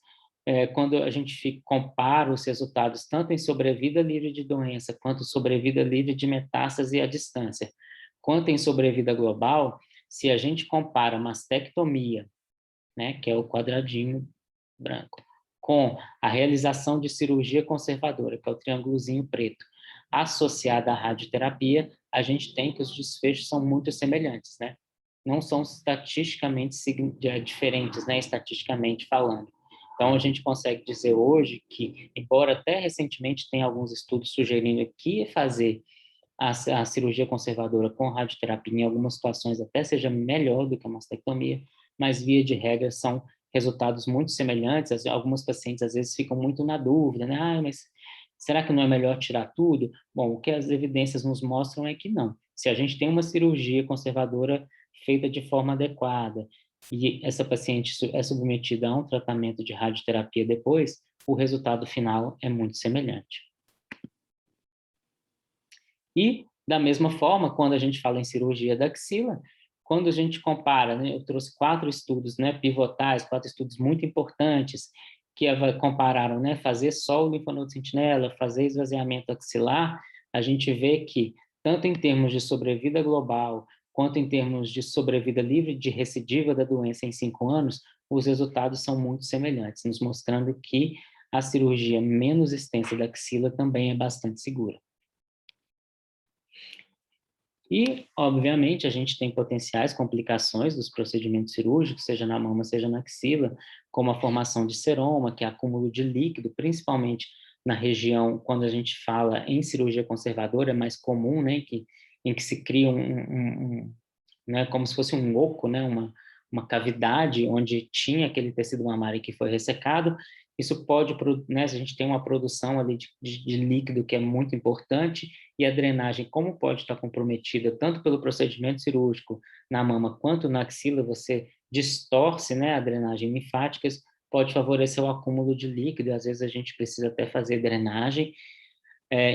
quando a gente compara os resultados tanto em sobrevida livre de doença, quanto sobrevida livre de metástase à distância, quanto em sobrevida global, se a gente compara mastectomia, né, que é o quadradinho branco, com a realização de cirurgia conservadora, que é o triângulozinho preto, associada à radioterapia, a gente tem que os desfechos são muito semelhantes, né? Não são estatisticamente diferentes, né, estatisticamente falando. Então, a gente consegue dizer hoje que, embora até recentemente tenha alguns estudos sugerindo que fazer a cirurgia conservadora com radioterapia em algumas situações até seja melhor do que a mastectomia, mas, via de regra, são resultados muito semelhantes. Alguns pacientes, às vezes, ficam muito na dúvida, né? Mas será que não é melhor tirar tudo? Bom, o que as evidências nos mostram é que não. Se a gente tem uma cirurgia conservadora feita de forma adequada e essa paciente é submetida a um tratamento de radioterapia depois, o resultado final é muito semelhante. E, da mesma forma, quando a gente fala em cirurgia da axila, quando a gente compara, né, eu trouxe 4 estudos, né, pivotais, 4 estudos muito importantes, que compararam, né, fazer só o linfonodo sentinela, fazer esvaziamento axilar, a gente vê que, tanto em termos de sobrevida global, quanto em termos de sobrevida livre de recidiva da doença em 5 anos, os resultados são muito semelhantes, nos mostrando que a cirurgia menos extensa da axila também é bastante segura. E, obviamente, a gente tem potenciais complicações dos procedimentos cirúrgicos, seja na mama, seja na axila, como a formação de seroma, que é acúmulo de líquido, principalmente na região, quando a gente fala em cirurgia conservadora, é mais comum, né, em que se cria né, como se fosse um oco, né, uma cavidade onde tinha aquele tecido mamário que foi ressecado. Isso pode, né, se a gente tem uma produção ali de líquido que é muito importante, e a drenagem, como pode estar comprometida tanto pelo procedimento cirúrgico na mama quanto na axila, você distorce, né, a drenagem linfática, pode favorecer o acúmulo de líquido, e às vezes a gente precisa até fazer drenagem.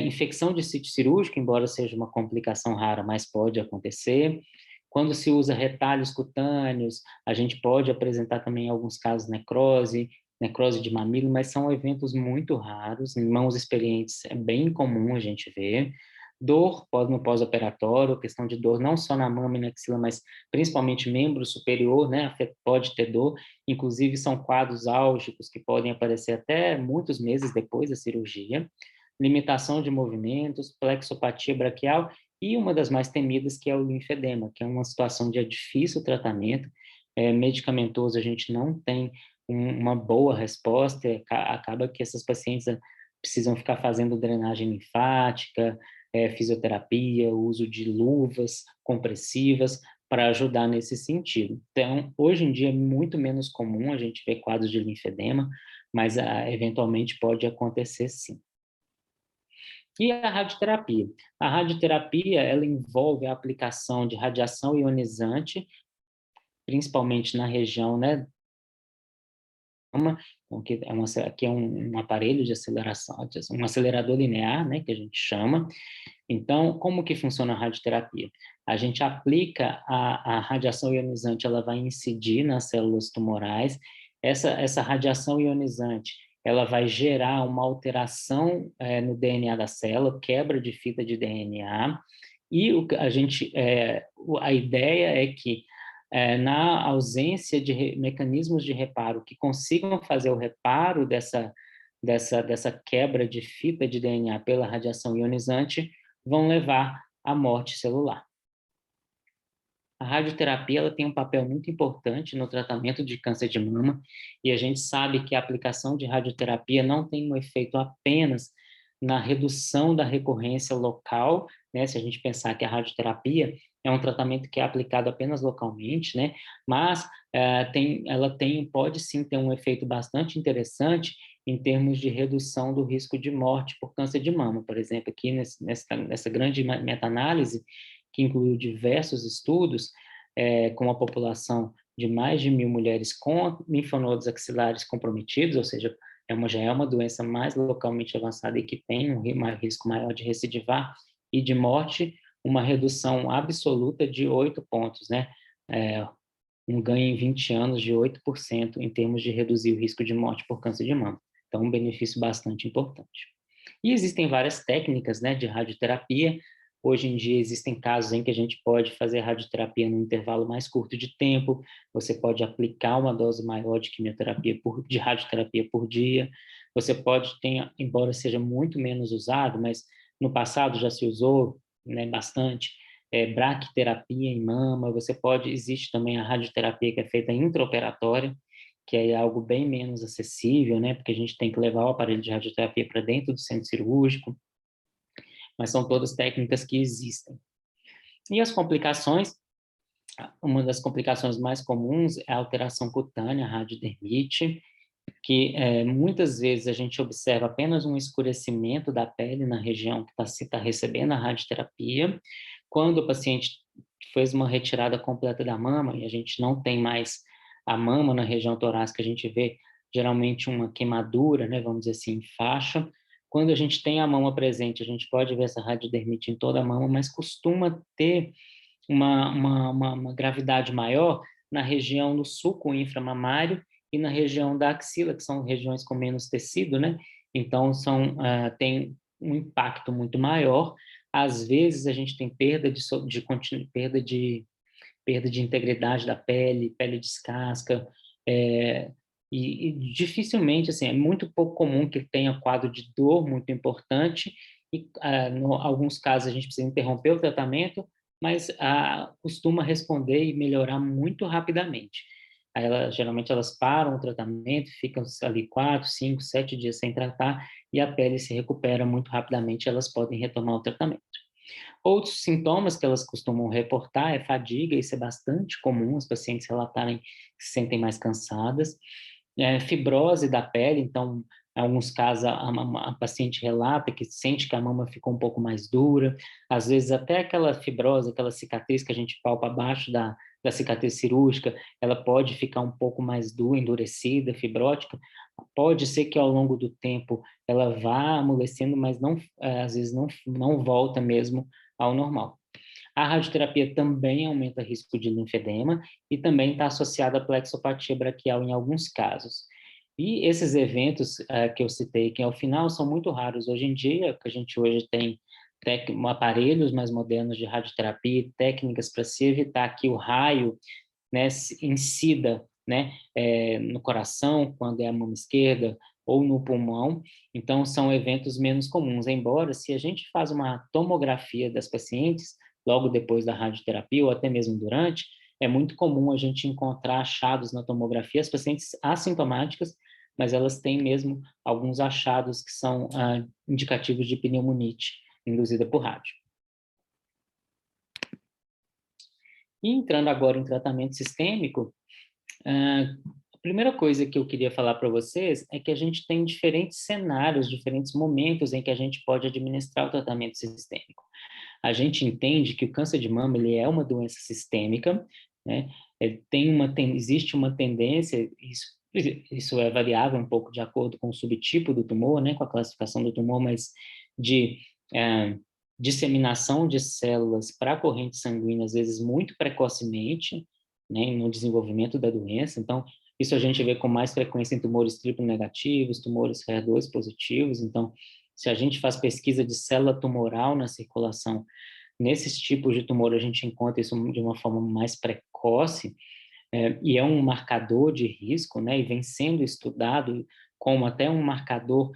Infecção de sítio cirúrgico, embora seja uma complicação rara, mas pode acontecer. Quando se usa retalhos cutâneos, a gente pode apresentar também, em alguns casos, necrose de mamilo, mas são eventos muito raros. Em mãos experientes é bem comum a gente ver. Dor no pós-operatório, questão de dor não só na mama e na axila, mas principalmente membro superior, né, pode ter dor. Inclusive, são quadros álgicos que podem aparecer até muitos meses depois da cirurgia. Limitação de movimentos, plexopatia braquial e uma das mais temidas, que é o linfedema, que é uma situação de difícil tratamento, medicamentoso, a gente não tem uma boa resposta, acaba que essas pacientes precisam ficar fazendo drenagem linfática, fisioterapia, uso de luvas compressivas para ajudar nesse sentido. Então, hoje em dia é muito menos comum a gente ver quadros de linfedema, mas eventualmente pode acontecer sim. E a radioterapia? A radioterapia, ela envolve a aplicação de radiação ionizante, principalmente na região, né, que é um aparelho de aceleração, um acelerador linear, né, que a gente chama. Então, como que funciona a radioterapia? A gente aplica a radiação ionizante, ela vai incidir nas células tumorais. Essa radiação ionizante, ela vai gerar uma alteração no DNA da célula, quebra de fita de DNA, e a ideia é que, na ausência de mecanismos de reparo que consigam fazer o reparo dessa quebra de fita de DNA pela radiação ionizante vão levar à morte celular. A radioterapia ela tem um papel muito importante no tratamento de câncer de mama, e a gente sabe que a aplicação de radioterapia não tem um efeito apenas na redução da recorrência local, né? Se a gente pensar que a radioterapia é um tratamento que é aplicado apenas localmente, né? Mas pode sim ter um efeito bastante interessante em termos de redução do risco de morte por câncer de mama. Por exemplo, aqui nessa grande meta-análise, que incluiu diversos estudos, com a população de mais de 1.000 mulheres com linfonodos axilares comprometidos, ou seja, já é uma doença mais localmente avançada e que tem um risco maior de recidivar e de morte, uma redução absoluta de 8 pontos, né? Um ganho em 20 anos de 8% em termos de reduzir o risco de morte por câncer de mama. Então, um benefício bastante importante. E existem várias técnicas, né, de radioterapia. Hoje em dia existem casos em que a gente pode fazer radioterapia num intervalo mais curto de tempo, você pode aplicar uma dose maior de quimioterapia de radioterapia por dia, você pode ter, embora seja muito menos usado, mas no passado já se usou, né, bastante, braquiterapia em mama, existe também a radioterapia que é feita intraoperatória, que é algo bem menos acessível, né, porque a gente tem que levar o aparelho de radioterapia para dentro do centro cirúrgico, mas são todas técnicas que existem. E as complicações, uma das complicações mais comuns é a alteração cutânea, a radiodermite, que muitas vezes a gente observa apenas um escurecimento da pele na região que está recebendo a radioterapia. Quando o paciente fez uma retirada completa da mama e a gente não tem mais a mama na região torácica, a gente vê geralmente uma queimadura, né, vamos dizer assim, em faixa. Quando a gente tem a mama presente, a gente pode ver essa radiodermite em toda a mama, mas costuma ter uma gravidade maior na região do sulco inframamário e na região da axila, que são regiões com menos tecido, né? Então, tem um impacto muito maior. Às vezes, a gente tem perda de integridade da pele descasca, e dificilmente, assim, é muito pouco comum que tenha quadro de dor muito importante, e em alguns casos a gente precisa interromper o tratamento, mas costuma responder e melhorar muito rapidamente. Aí geralmente elas param o tratamento, ficam ali 4, 5, 7 dias sem tratar, e a pele se recupera muito rapidamente, elas podem retomar o tratamento. Outros sintomas que elas costumam reportar é fadiga, isso é bastante comum, os pacientes relatarem que se sentem mais cansadas. Fibrose da pele, então, em alguns casos, a paciente relata que sente que a mama ficou um pouco mais dura, às vezes até aquela fibrose, aquela cicatriz que a gente palpa abaixo da cicatriz cirúrgica, ela pode ficar um pouco mais dura, endurecida, fibrótica. Pode ser que ao longo do tempo ela vá amolecendo, mas às vezes não volta mesmo ao normal. A radioterapia também aumenta o risco de linfedema e também está associada à plexopatia braquial em alguns casos. E esses eventos que eu citei, que ao final são muito raros hoje em dia, que a gente hoje tem aparelhos mais modernos de radioterapia, técnicas para se evitar que o raio, né, incida, né, no coração, quando é a mama esquerda, ou no pulmão. Então, são eventos menos comuns, embora se a gente faz uma tomografia das pacientes, logo depois da radioterapia, ou até mesmo durante, é muito comum a gente encontrar achados na tomografia, as pacientes assintomáticas, mas elas têm mesmo alguns achados que são indicativos de pneumonite induzida por rádio. E entrando agora em tratamento sistêmico, a primeira coisa que eu queria falar para vocês é que a gente tem diferentes cenários, diferentes momentos em que a gente pode administrar o tratamento sistêmico. A gente entende que o câncer de mama ele é uma doença sistêmica, né? Existe uma tendência, isso é variável um pouco de acordo com o subtipo do tumor, né? Com a classificação do tumor, mas de disseminação de células para a corrente sanguínea, às vezes muito precocemente, né? No desenvolvimento da doença. Então, isso a gente vê com mais frequência em tumores triplo negativos, tumores HER2 positivos. Então, se a gente faz pesquisa de célula tumoral na circulação, nesses tipos de tumor a gente encontra isso de uma forma mais precoce, e é um marcador de risco, né, e vem sendo estudado como até um marcador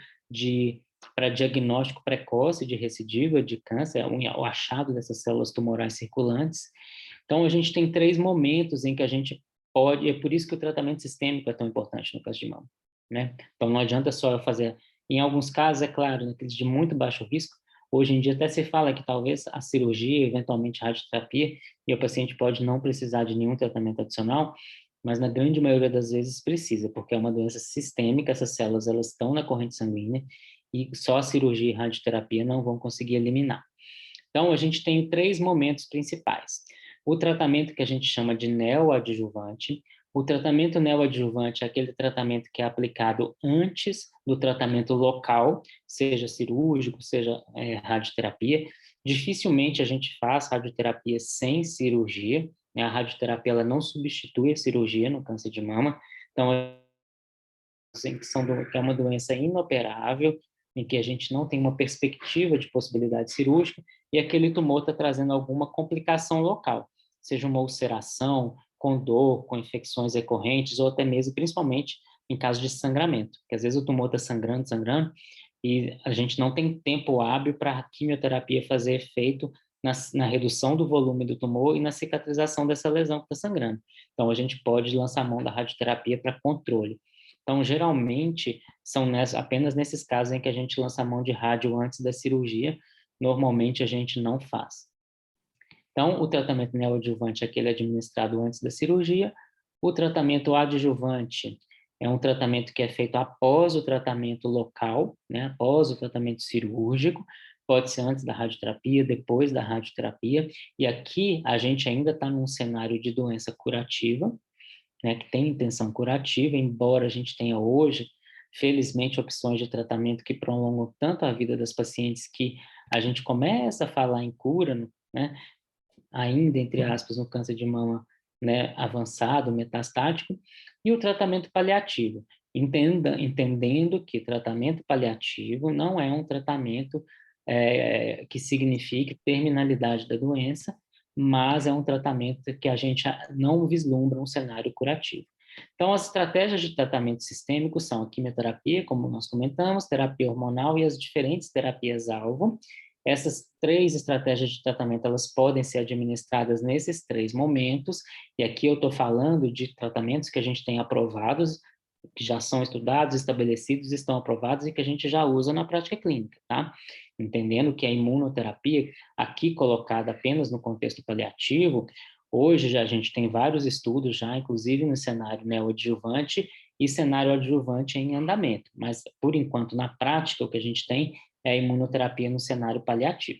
para diagnóstico precoce de recidiva de câncer, o achado dessas células tumorais circulantes. Então, a gente tem 3 momentos em que a gente pode, e é por isso que o tratamento sistêmico é tão importante no câncer de mama, né? Então, não adianta só eu fazer, em alguns casos, é claro, naqueles de muito baixo risco, hoje em dia até se fala que talvez a cirurgia, eventualmente a radioterapia, e o paciente pode não precisar de nenhum tratamento adicional, mas na grande maioria das vezes precisa, porque é uma doença sistêmica, essas células elas estão na corrente sanguínea e só a cirurgia e radioterapia não vão conseguir eliminar. Então, a gente tem 3 momentos principais. O tratamento que a gente chama de neoadjuvante. O tratamento neoadjuvante é aquele tratamento que é aplicado antes do tratamento local, seja cirúrgico, seja radioterapia. Dificilmente a gente faz radioterapia sem cirurgia, né? A radioterapia ela não substitui a cirurgia no câncer de mama. Então, que é uma doença inoperável, em que a gente não tem uma perspectiva de possibilidade cirúrgica, e aquele tumor está trazendo alguma complicação local, seja uma ulceração, com dor, com infecções recorrentes, ou até mesmo, principalmente, em caso de sangramento, porque às vezes o tumor está sangrando, e a gente não tem tempo hábil para a quimioterapia fazer efeito na redução do volume do tumor e na cicatrização dessa lesão que está sangrando. Então, a gente pode lançar a mão da radioterapia para controle. Então, geralmente, são apenas nesses casos em que a gente lança a mão de rádio antes da cirurgia, normalmente a gente não faz. Então, o tratamento neoadjuvante é aquele administrado antes da cirurgia. O tratamento adjuvante é um tratamento que é feito após o tratamento local, né, após o tratamento cirúrgico, pode ser antes da radioterapia, depois da radioterapia, e aqui a gente ainda está num cenário de doença curativa, né, que tem intenção curativa, embora a gente tenha hoje, felizmente, opções de tratamento que prolongam tanto a vida das pacientes que a gente começa a falar em cura, né, ainda, entre aspas, no câncer de mama, né, avançado, metastático, e o tratamento paliativo, entendendo que tratamento paliativo não é um tratamento que signifique terminalidade da doença, mas é um tratamento que a gente não vislumbra um cenário curativo. Então, as estratégias de tratamento sistêmico são a quimioterapia, como nós comentamos, terapia hormonal e as diferentes terapias-alvo. Essas 3 estratégias de tratamento, elas podem ser administradas nesses 3 momentos, e aqui eu estou falando de tratamentos que a gente tem aprovados, que já são estudados, estabelecidos, estão aprovados e que a gente já usa na prática clínica, tá? Entendendo que a imunoterapia, aqui colocada apenas no contexto paliativo, hoje já a gente tem vários estudos já, inclusive no cenário neoadjuvante e cenário adjuvante em andamento, mas por enquanto na prática o que a gente tem é a imunoterapia no cenário paliativo.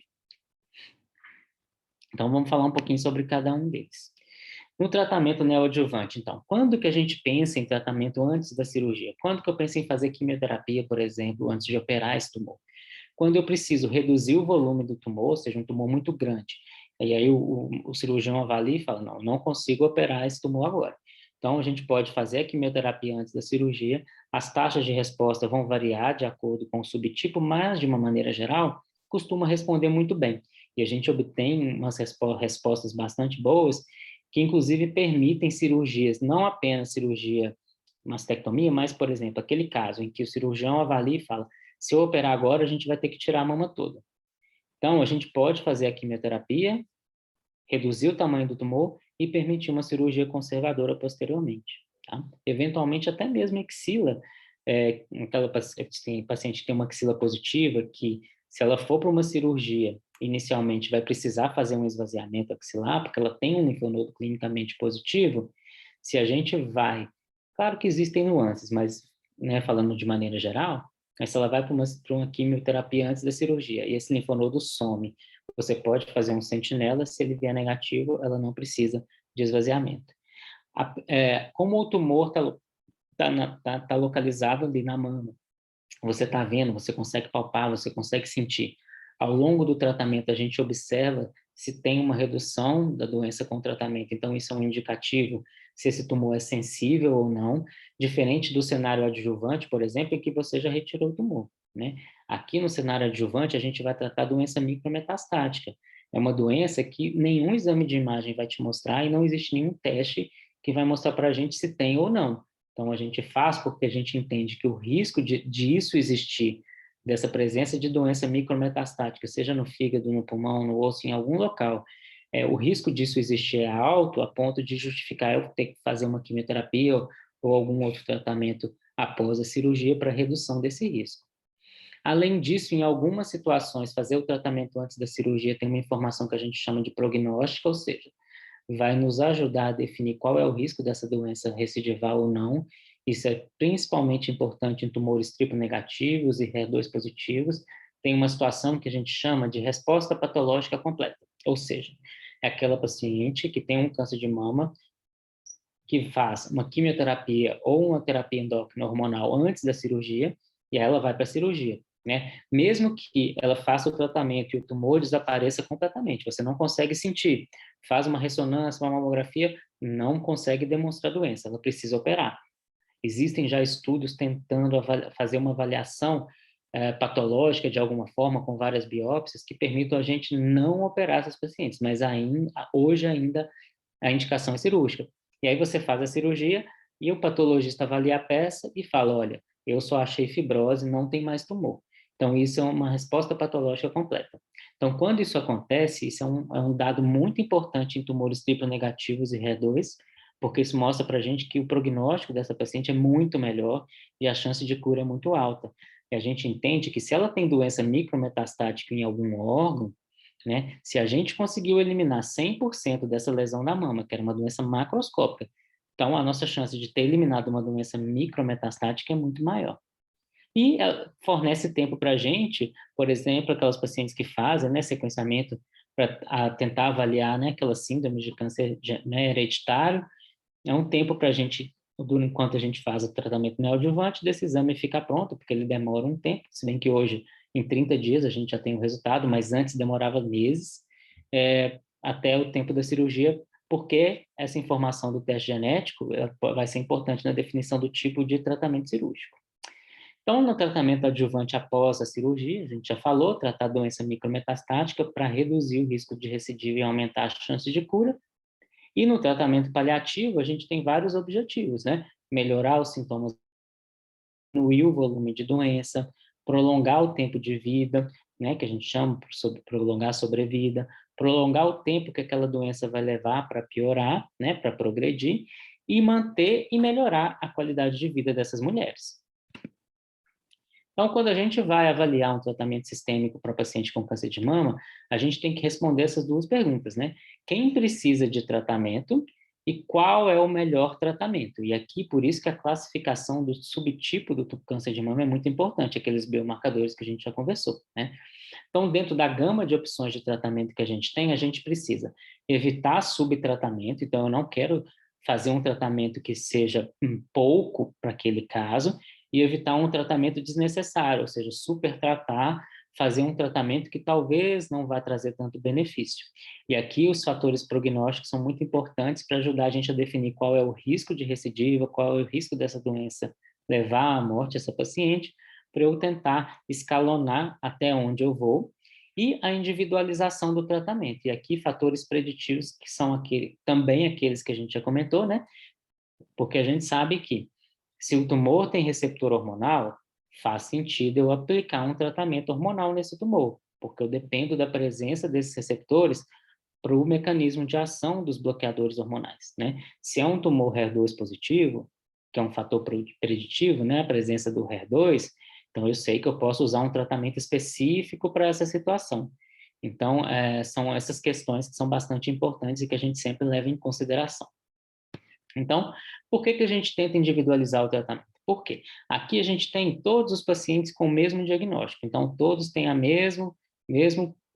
Então vamos falar um pouquinho sobre cada um deles. No tratamento neoadjuvante, então, quando que a gente pensa em tratamento antes da cirurgia? Quando que eu penso em fazer quimioterapia, por exemplo, antes de operar esse tumor? Quando eu preciso reduzir o volume do tumor, ou seja, um tumor muito grande, e aí o cirurgião avalia e fala, não consigo operar esse tumor agora. Então, a gente pode fazer a quimioterapia antes da cirurgia, as taxas de resposta vão variar de acordo com o subtipo, mas, de uma maneira geral, costuma responder muito bem. E a gente obtém umas respostas bastante boas, que inclusive permitem cirurgias, não apenas cirurgia mastectomia, mas, por exemplo, aquele caso em que o cirurgião avalia e fala, se eu operar agora, a gente vai ter que tirar a mama toda. Então, a gente pode fazer a quimioterapia, reduzir o tamanho do tumor e permitir uma cirurgia conservadora posteriormente. Tá? Eventualmente, até mesmo axila, aquela paciente que tem uma axila positiva, que se ela for para uma cirurgia, inicialmente vai precisar fazer um esvaziamento axilar, porque ela tem um linfonodo clinicamente positivo, se a gente vai... Claro que existem nuances, mas, né, falando de maneira geral, mas se ela vai para uma quimioterapia antes da cirurgia e esse linfonodo some, você pode fazer um sentinela, se ele vier negativo, ela não precisa de esvaziamento. Como o tumor está localizado ali na mama, você está vendo, você consegue palpar, você consegue sentir. Ao longo do tratamento, a gente observa se tem uma redução da doença com o tratamento, então isso é um indicativo se esse tumor é sensível ou não, diferente do cenário adjuvante, por exemplo, em que você já retirou o tumor, né? Aqui no cenário adjuvante, a gente vai tratar a doença micrometastática. É uma doença que nenhum exame de imagem vai te mostrar e não existe nenhum teste que vai mostrar para a gente se tem ou não. Então, a gente faz porque a gente entende que o risco disso existir, dessa presença de doença micrometastática, seja no fígado, no pulmão, no osso, em algum local, o risco disso existir é alto a ponto de justificar eu ter que fazer uma quimioterapia ou algum outro tratamento após a cirurgia para redução desse risco. Além disso, em algumas situações, fazer o tratamento antes da cirurgia tem uma informação que a gente chama de prognóstica, ou seja, vai nos ajudar a definir qual é o risco dessa doença recidivar ou não. Isso é principalmente importante em tumores triplo negativos e HER2 positivos. Tem uma situação que a gente chama de resposta patológica completa, ou seja, é aquela paciente que tem um câncer de mama, que faz uma quimioterapia ou uma terapia endócrina hormonal antes da cirurgia, e aí ela vai para a cirurgia, né? Mesmo que ela faça o tratamento e o tumor desapareça completamente, você não consegue sentir, faz uma ressonância, uma mamografia, não consegue demonstrar doença, ela precisa operar. Existem já estudos tentando fazer uma avaliação patológica de alguma forma, com várias biópsias, que permitam a gente não operar essas pacientes, mas hoje ainda a indicação é cirúrgica. E aí você faz a cirurgia e o patologista avalia a peça e fala, olha, eu só achei fibrose, não tem mais tumor. Então, isso é uma resposta patológica completa. Então, quando isso acontece, isso é um dado muito importante em tumores triplo negativos e HER2, porque isso mostra para a gente que o prognóstico dessa paciente é muito melhor e a chance de cura é muito alta. E a gente entende que se ela tem doença micrometastática em algum órgão, né, se a gente conseguiu eliminar 100% dessa lesão da mama, que era uma doença macroscópica, então a nossa chance de ter eliminado uma doença micrometastática é muito maior. E fornece tempo para a gente, por exemplo, aquelas pacientes que fazem, né, sequenciamento para tentar avaliar, né, aquelas síndromes de câncer, né, hereditário, é um tempo para a gente, enquanto a gente faz o tratamento neoadjuvante, desse exame ficar pronto, porque ele demora um tempo, se bem que hoje, em 30 dias, a gente já tem o resultado, mas antes demorava meses, até o tempo da cirurgia, porque essa informação do teste genético vai ser importante na definição do tipo de tratamento cirúrgico. Então, no tratamento adjuvante após a cirurgia, a gente já falou, tratar a doença micrometastática para reduzir o risco de recidiva e aumentar as chances de cura. E no tratamento paliativo, a gente tem vários objetivos, né? Melhorar os sintomas, diminuir o volume de doença, prolongar o tempo de vida, né? Que a gente chama de prolongar a sobrevida, prolongar o tempo que aquela doença vai levar para piorar, né? Para progredir, e manter e melhorar a qualidade de vida dessas mulheres. Então, quando a gente vai avaliar um tratamento sistêmico para paciente com câncer de mama, a gente tem que responder essas duas perguntas, né? Quem precisa de tratamento e qual é o melhor tratamento? E aqui, por isso que a classificação do subtipo do câncer de mama é muito importante, aqueles biomarcadores que a gente já conversou, né? Então, dentro da gama de opções de tratamento que a gente precisa evitar subtratamento, então eu não quero fazer um tratamento que seja pouco para aquele caso, e evitar um tratamento desnecessário, ou seja, supertratar, fazer um tratamento que talvez não vá trazer tanto benefício. E aqui os fatores prognósticos são muito importantes para ajudar a gente a definir qual é o risco de recidiva, qual é o risco dessa doença levar à morte essa paciente, para eu tentar escalonar até onde eu vou, e a individualização do tratamento. E aqui fatores preditivos, que são também aqueles que a gente já comentou, né? Porque a gente sabe que se o tumor tem receptor hormonal, faz sentido eu aplicar um tratamento hormonal nesse tumor, porque eu dependo da presença desses receptores para o mecanismo de ação dos bloqueadores hormonais, né? Se é um tumor HER2 positivo, que é um fator preditivo, né, a presença do HER2, então eu sei que eu posso usar um tratamento específico para essa situação. Então, são essas questões que são bastante importantes e que a gente sempre leva em consideração. Então, por que a gente tenta individualizar o tratamento? Por quê? Aqui a gente tem todos os pacientes com o mesmo diagnóstico, então todos têm mesmo,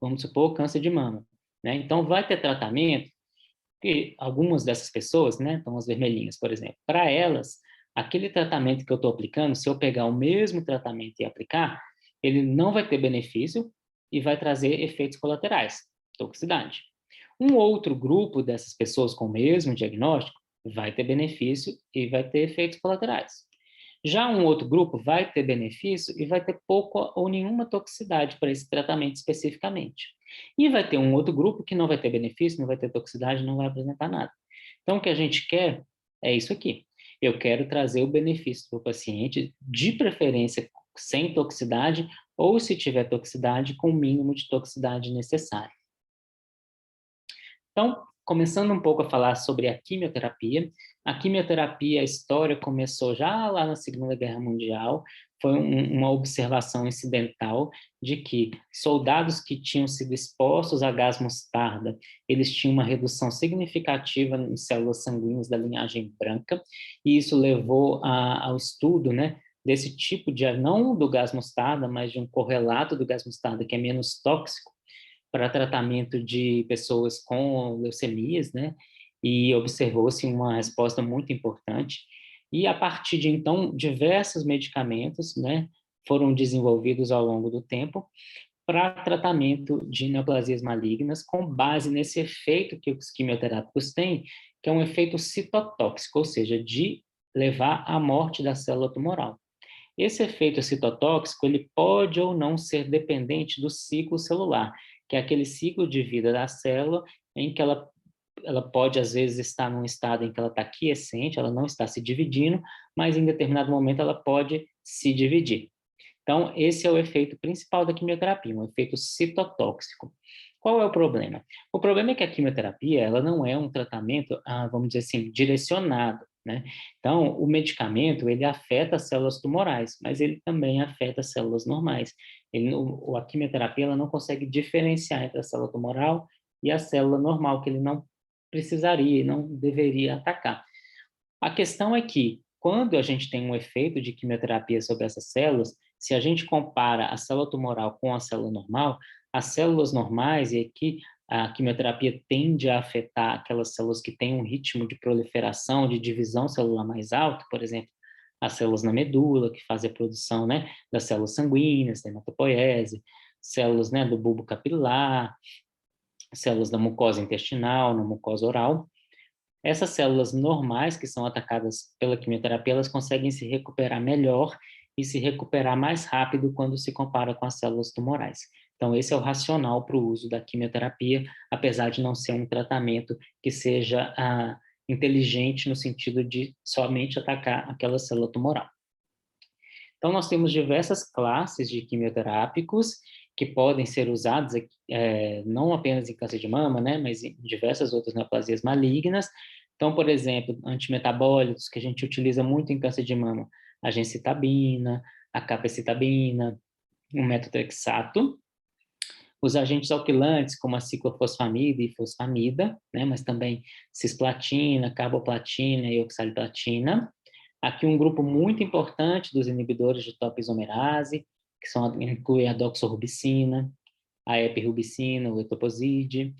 vamos supor, câncer de mama, né? Então, vai ter tratamento, que algumas dessas pessoas, né, então as vermelhinhas, por exemplo, para elas, aquele tratamento que eu estou aplicando, se eu pegar o mesmo tratamento e aplicar, ele não vai ter benefício e vai trazer efeitos colaterais, toxicidade. Um outro grupo dessas pessoas com o mesmo diagnóstico vai ter benefício e vai ter efeitos colaterais. Já um outro grupo vai ter benefício e vai ter pouca ou nenhuma toxicidade para esse tratamento especificamente. E vai ter um outro grupo que não vai ter benefício, não vai ter toxicidade, não vai apresentar nada. Então, o que a gente quer é isso aqui. Eu quero trazer o benefício para o paciente, de preferência sem toxicidade, ou se tiver toxicidade, com o mínimo de toxicidade necessário. Então, começando um pouco a falar sobre a quimioterapia. A quimioterapia, a história começou já lá na Segunda Guerra Mundial, foi uma observação incidental de que soldados que tinham sido expostos a gás mostarda, eles tinham uma redução significativa em células sanguíneas da linhagem branca, e isso levou ao estudo, né, desse tipo de, não do gás mostarda, mas de um correlato do gás mostarda que é menos tóxico, para tratamento de pessoas com leucemias, né? E observou-se uma resposta muito importante. E, a partir de então, diversos medicamentos, né, foram desenvolvidos ao longo do tempo para tratamento de neoplasias malignas, com base nesse efeito que os quimioterápicos têm, que é um efeito citotóxico, ou seja, de levar à morte da célula tumoral. Esse efeito citotóxico, ele pode ou não ser dependente do ciclo celular, que é aquele ciclo de vida da célula em que ela pode, às vezes, estar num estado em que ela está quiescente, ela não está se dividindo, mas em determinado momento ela pode se dividir. Então, esse é o efeito principal da quimioterapia, um efeito citotóxico. Qual é o problema? O problema é que a quimioterapia, ela não é um tratamento, vamos dizer assim, direcionado, né? Então, o medicamento, ele afeta as células tumorais, mas ele também afeta as células normais. A quimioterapia, ela não consegue diferenciar entre a célula tumoral e a célula normal, que ele não precisaria e não deveria atacar. A questão é que, quando a gente tem um efeito de quimioterapia sobre essas células, se a gente compara a célula tumoral com a célula normal, as células normais, e aqui a quimioterapia tende a afetar aquelas células que têm um ritmo de proliferação, de divisão celular mais alto, por exemplo, as células na medula, que fazem a produção, né, das células sanguíneas, da hematopoiese, células, né, do bulbo capilar, células da mucosa intestinal, na mucosa oral. Essas células normais que são atacadas pela quimioterapia, elas conseguem se recuperar melhor e se recuperar mais rápido quando se compara com as células tumorais. Então, esse é o racional para o uso da quimioterapia, apesar de não ser um tratamento que seja inteligente no sentido de somente atacar aquela célula tumoral. Então, nós temos diversas classes de quimioterápicos que podem ser usados não apenas em câncer de mama, né, mas em diversas outras neoplasias malignas. Então, por exemplo, antimetabólicos que a gente utiliza muito em câncer de mama, a gencitabina, a capecitabina, o metotrexato. Os agentes alquilantes, como a ciclofosfamida e fosfamida, né, mas também cisplatina, carboplatina e oxaliplatina. Aqui um grupo muito importante dos inibidores de topoisomerase, que inclui a doxorubicina, a epirubicina, o etoposide.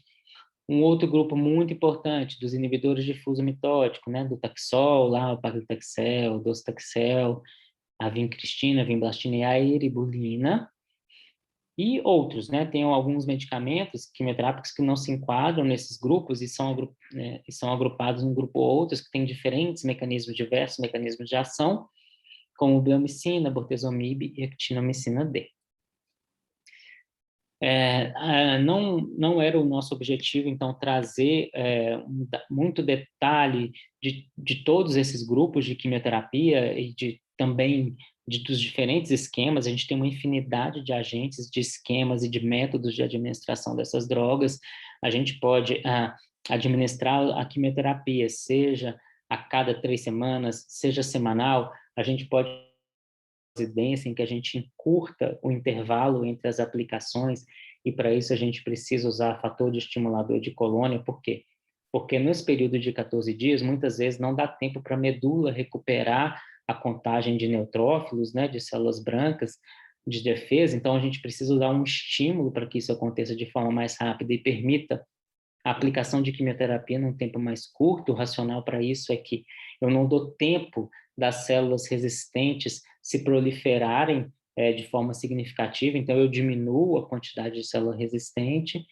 Um outro grupo muito importante dos inibidores de fuso mitótico, né, do Taxol, lá, o paclitaxel, o docetaxel, a vincristina, a vimblastina e a eribulina. E outros, né? Tem alguns medicamentos quimioterápicos que não se enquadram nesses grupos e são agrupados num grupo ou outros que têm diversos mecanismos de ação, como bleomicina, bortezomib e actinomicina D. Não era o nosso objetivo, então, trazer muito detalhe de todos esses grupos de quimioterapia e também dos diferentes esquemas. A gente tem uma infinidade de agentes, de esquemas e de métodos de administração dessas drogas. A gente pode administrar a quimioterapia, seja a cada 3 semanas, seja semanal. A gente pode residência em que a gente encurta o intervalo entre as aplicações, e para isso a gente precisa usar fator de estimulador de colônia. Por quê? Porque nesse período de 14 dias, muitas vezes não dá tempo para a medula recuperar a contagem de neutrófilos, né, de células brancas de defesa, então a gente precisa dar um estímulo para que isso aconteça de forma mais rápida e permita a aplicação de quimioterapia num tempo mais curto. O racional para isso é que eu não dou tempo das células resistentes se proliferarem de forma significativa, então eu diminuo a quantidade de célula resistente,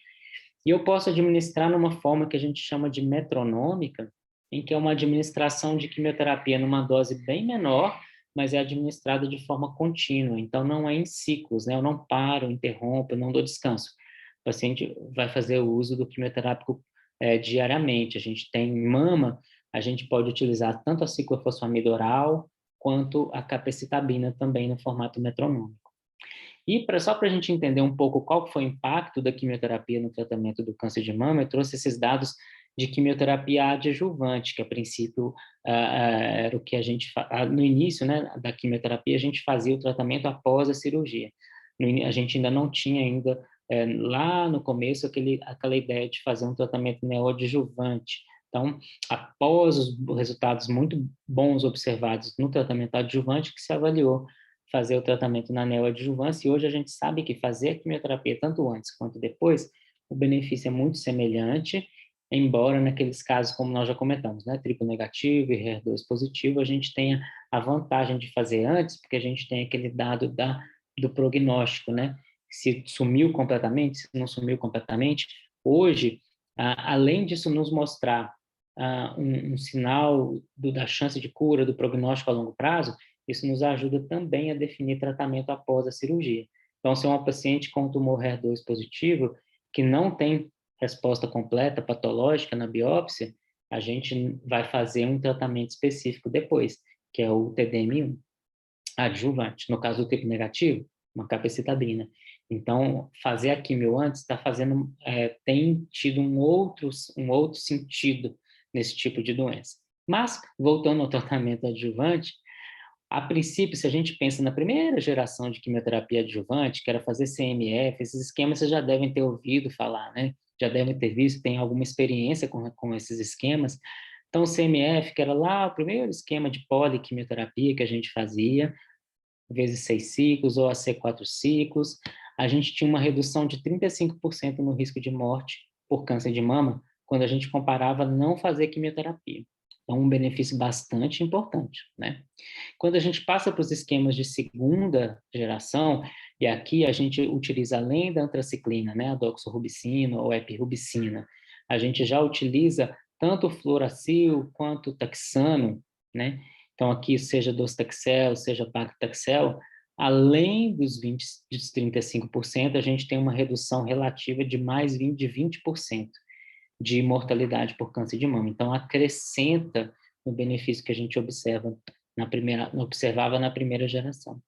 e eu posso administrar numa forma que a gente chama de metronômica, em que é uma administração de quimioterapia numa dose bem menor, mas é administrada de forma contínua, então não é em ciclos, né? Eu não paro, interrompo, eu não dou descanso. O paciente vai fazer o uso do quimioterápico diariamente. A gente tem mama a gente pode utilizar tanto a ciclofosfamida oral quanto a capecitabina também no formato metronômico. E só para a gente entender um pouco qual foi o impacto da quimioterapia no tratamento do câncer de mama, eu trouxe esses dados de quimioterapia adjuvante, que a princípio era o que a gente, no início, né, da quimioterapia, a gente fazia o tratamento após a cirurgia. A gente ainda não tinha ainda, lá no começo, aquela ideia de fazer um tratamento neoadjuvante. Então, após os resultados muito bons observados no tratamento adjuvante, que se avaliou fazer o tratamento na neoadjuvância, e hoje a gente sabe que fazer a quimioterapia tanto antes quanto depois, o benefício é muito semelhante, embora naqueles casos, como nós já comentamos, né, triplo negativo e HER2 positivo, a gente tenha a vantagem de fazer antes, porque a gente tem aquele dado do prognóstico, né, se sumiu completamente, se não sumiu completamente. Hoje, além disso nos mostrar um sinal da chance de cura, do prognóstico a longo prazo, isso nos ajuda também a definir tratamento após a cirurgia. Então, se é uma paciente com tumor HER2 positivo, que não tem resposta completa patológica na biópsia, a gente vai fazer um tratamento específico depois, que é o TDM1 adjuvante. No caso do tipo negativo, uma capecitabina. Então, fazer a quimio antes tem tido um outro sentido nesse tipo de doença. Mas, voltando ao tratamento adjuvante, a princípio, se a gente pensa na primeira geração de quimioterapia adjuvante, que era fazer CMF, esses esquemas vocês já devem ter ouvido falar, né? Já devem ter visto, tem alguma experiência com esses esquemas. Então, o CMF, que era lá o primeiro esquema de poliquimioterapia que a gente fazia, vezes 6 ciclos ou a C4 ciclos, a gente tinha uma redução de 35% no risco de morte por câncer de mama, quando a gente comparava não fazer quimioterapia. Então, um benefício bastante importante, né? Quando a gente passa para os esquemas de segunda geração, e aqui a gente utiliza, além da antraciclina, né, a doxorubicina ou epirubicina, a gente já utiliza tanto o fluoracil quanto o taxano, né? Então, aqui, seja docetaxel, seja paclitaxel, além dos 35%, a gente tem uma redução relativa de mais de 20% de mortalidade por câncer de mama. Então, acrescenta no benefício que a gente observava na primeira geração.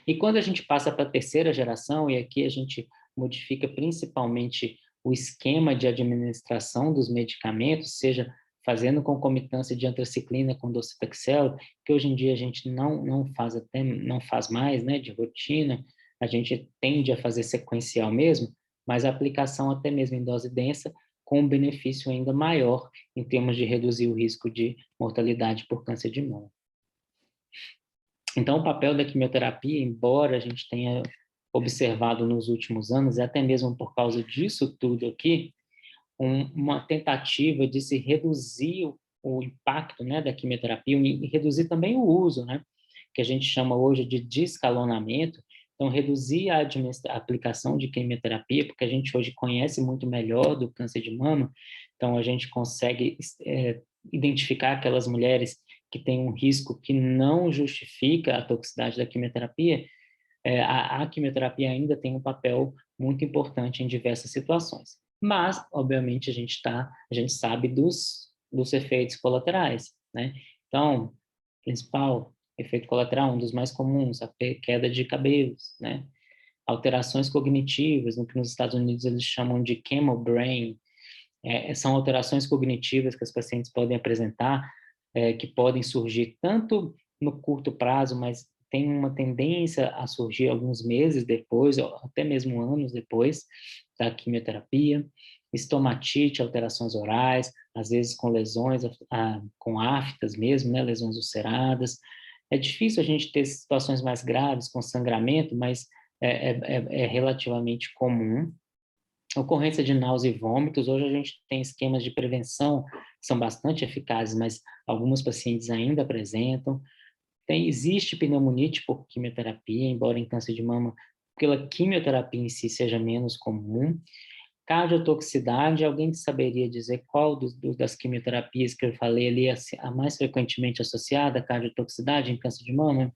E quando a gente passa para a terceira geração, e aqui a gente modifica principalmente o esquema de administração dos medicamentos, seja fazendo concomitância de antraciclina com docetaxel, que hoje em dia a gente não faz mais, né, de rotina, a gente tende a fazer sequencial mesmo, mas a aplicação até mesmo em dose densa, com um benefício ainda maior em termos de reduzir o risco de mortalidade por câncer de mama. Então, o papel da quimioterapia, embora a gente tenha observado nos últimos anos, e até mesmo por causa disso tudo aqui, uma tentativa de se reduzir o impacto, né, da quimioterapia e reduzir também o uso, né, que a gente chama hoje de descalonamento. Então, reduzir a aplicação de quimioterapia, porque a gente hoje conhece muito melhor do câncer de mama, então a gente consegue identificar aquelas mulheres que têm um risco que não justifica a toxicidade da quimioterapia. A quimioterapia ainda tem um papel muito importante em diversas situações. Mas, obviamente, a gente sabe dos efeitos colaterais, né? Então, principal efeito colateral, um dos mais comuns, a queda de cabelos, né? Alterações cognitivas, no que nos Estados Unidos eles chamam de chemobrain, são alterações cognitivas que as pacientes podem apresentar, que podem surgir tanto no curto prazo, mas tem uma tendência a surgir alguns meses depois, ou até mesmo anos depois da quimioterapia. Estomatite, alterações orais, às vezes com lesões, com aftas mesmo, né, lesões ulceradas. É difícil a gente ter situações mais graves, com sangramento, mas é relativamente comum. Ocorrência de náusea e vômitos, hoje a gente tem esquemas de prevenção que são bastante eficazes, mas alguns pacientes ainda apresentam. Existe pneumonite por quimioterapia, embora em câncer de mama, pela quimioterapia em si seja menos comum. Cardiotoxicidade, alguém saberia dizer qual das quimioterapias que eu falei ali a mais frequentemente associada à cardiotoxicidade em câncer de mama?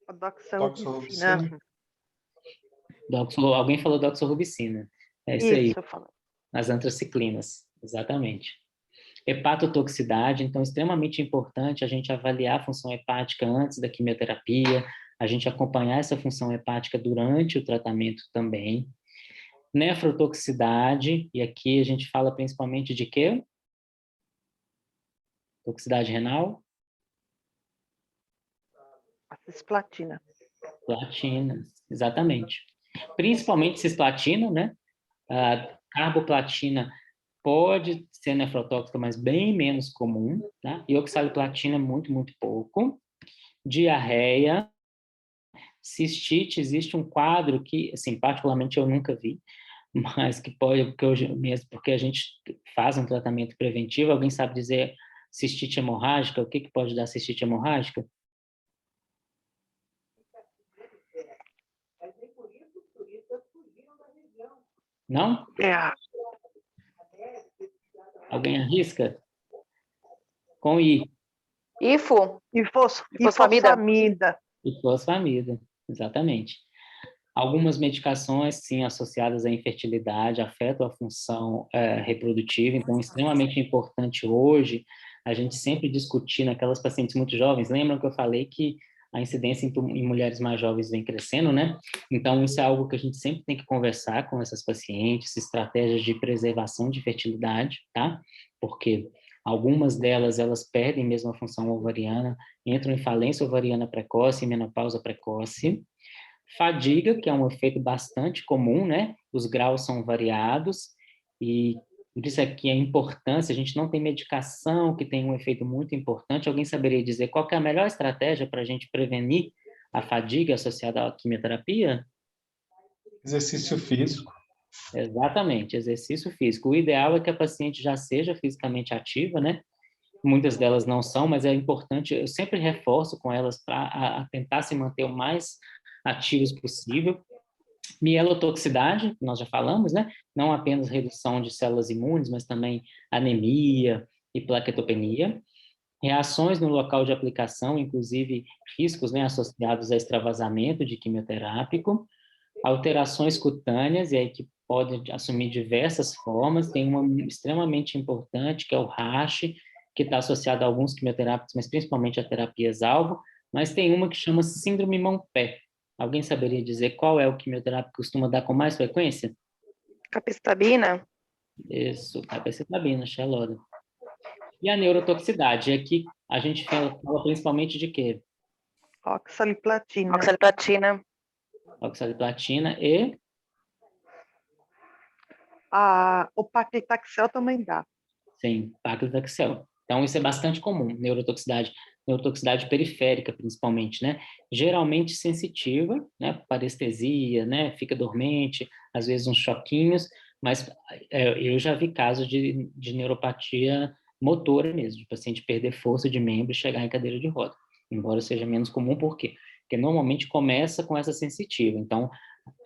A doxorubicina. Alguém falou doxorubicina. É isso aí. Eu falo. As antraciclinas, exatamente. Hepatotoxicidade, então, extremamente importante a gente avaliar a função hepática antes da quimioterapia, a gente acompanhar essa função hepática durante o tratamento também. Nefrotoxicidade, e aqui a gente fala principalmente de quê? Toxicidade renal? A cisplatina. Platina, exatamente. Principalmente cisplatina, né? A carboplatina pode ser nefrotóxica, mas bem menos comum, tá? E oxaliplatina muito, muito pouco. Diarreia, cistite, existe um quadro que, assim, particularmente eu nunca vi, mas que pode, porque hoje mesmo, porque a gente faz um tratamento preventivo, alguém sabe dizer cistite hemorrágica, o que que pode dar cistite hemorrágica? Não? É, Alguém arrisca? Com I. IFO? Ifosfamida? Ifosfamida. E fosfamida, exatamente. Algumas medicações, sim, associadas à infertilidade, afetam a função reprodutiva, então é extremamente importante hoje a gente sempre discutir naquelas pacientes muito jovens. Lembram que eu falei que a incidência em mulheres mais jovens vem crescendo, né? Então, isso é algo que a gente sempre tem que conversar com essas pacientes, estratégias de preservação de fertilidade, tá? Porque algumas delas, elas perdem mesmo a função ovariana, entram em falência ovariana precoce, menopausa precoce. Fadiga, que é um efeito bastante comum, né? Os graus são variados e por isso aqui a importância, a gente não tem medicação que tem um efeito muito importante. Alguém saberia dizer qual que é a melhor estratégia para a gente prevenir a fadiga associada à quimioterapia? Exercício físico. Exatamente, exercício físico. O ideal é que a paciente já seja fisicamente ativa, né? Muitas delas não são, mas é importante, eu sempre reforço com elas para tentar se manter o mais ativos possível. Mielotoxicidade, nós já falamos, né? Não apenas redução de células imunes, mas também anemia e plaquetopenia. Reações no local de aplicação, inclusive riscos, né, associados a extravasamento de quimioterápico. Alterações cutâneas, e aí que podem assumir diversas formas. Tem uma extremamente importante, que é o rash, que está associado a alguns quimioterápicos, mas principalmente a terapias-alvo. Mas tem uma que chama síndrome mão-pé. Alguém saberia dizer qual é o quimioterápico que costuma dar com mais frequência? Capecitabina? Isso, capecitabina, Xeloda. E a neurotoxicidade? Aqui a gente fala principalmente de quê? Oxaliplatina. Oxaliplatina? Oxaliplatina e O paclitaxel também dá. sim, paclitaxel. Então, isso é bastante comum, neurotoxicidade periférica, principalmente, né? Geralmente sensitiva, né? Parestesia, né? Fica dormente, às vezes uns choquinhos, mas eu já vi casos de neuropatia motora mesmo, de paciente perder força de membro e chegar em cadeira de roda, embora seja menos comum, por quê? Porque normalmente começa com essa sensitiva, então,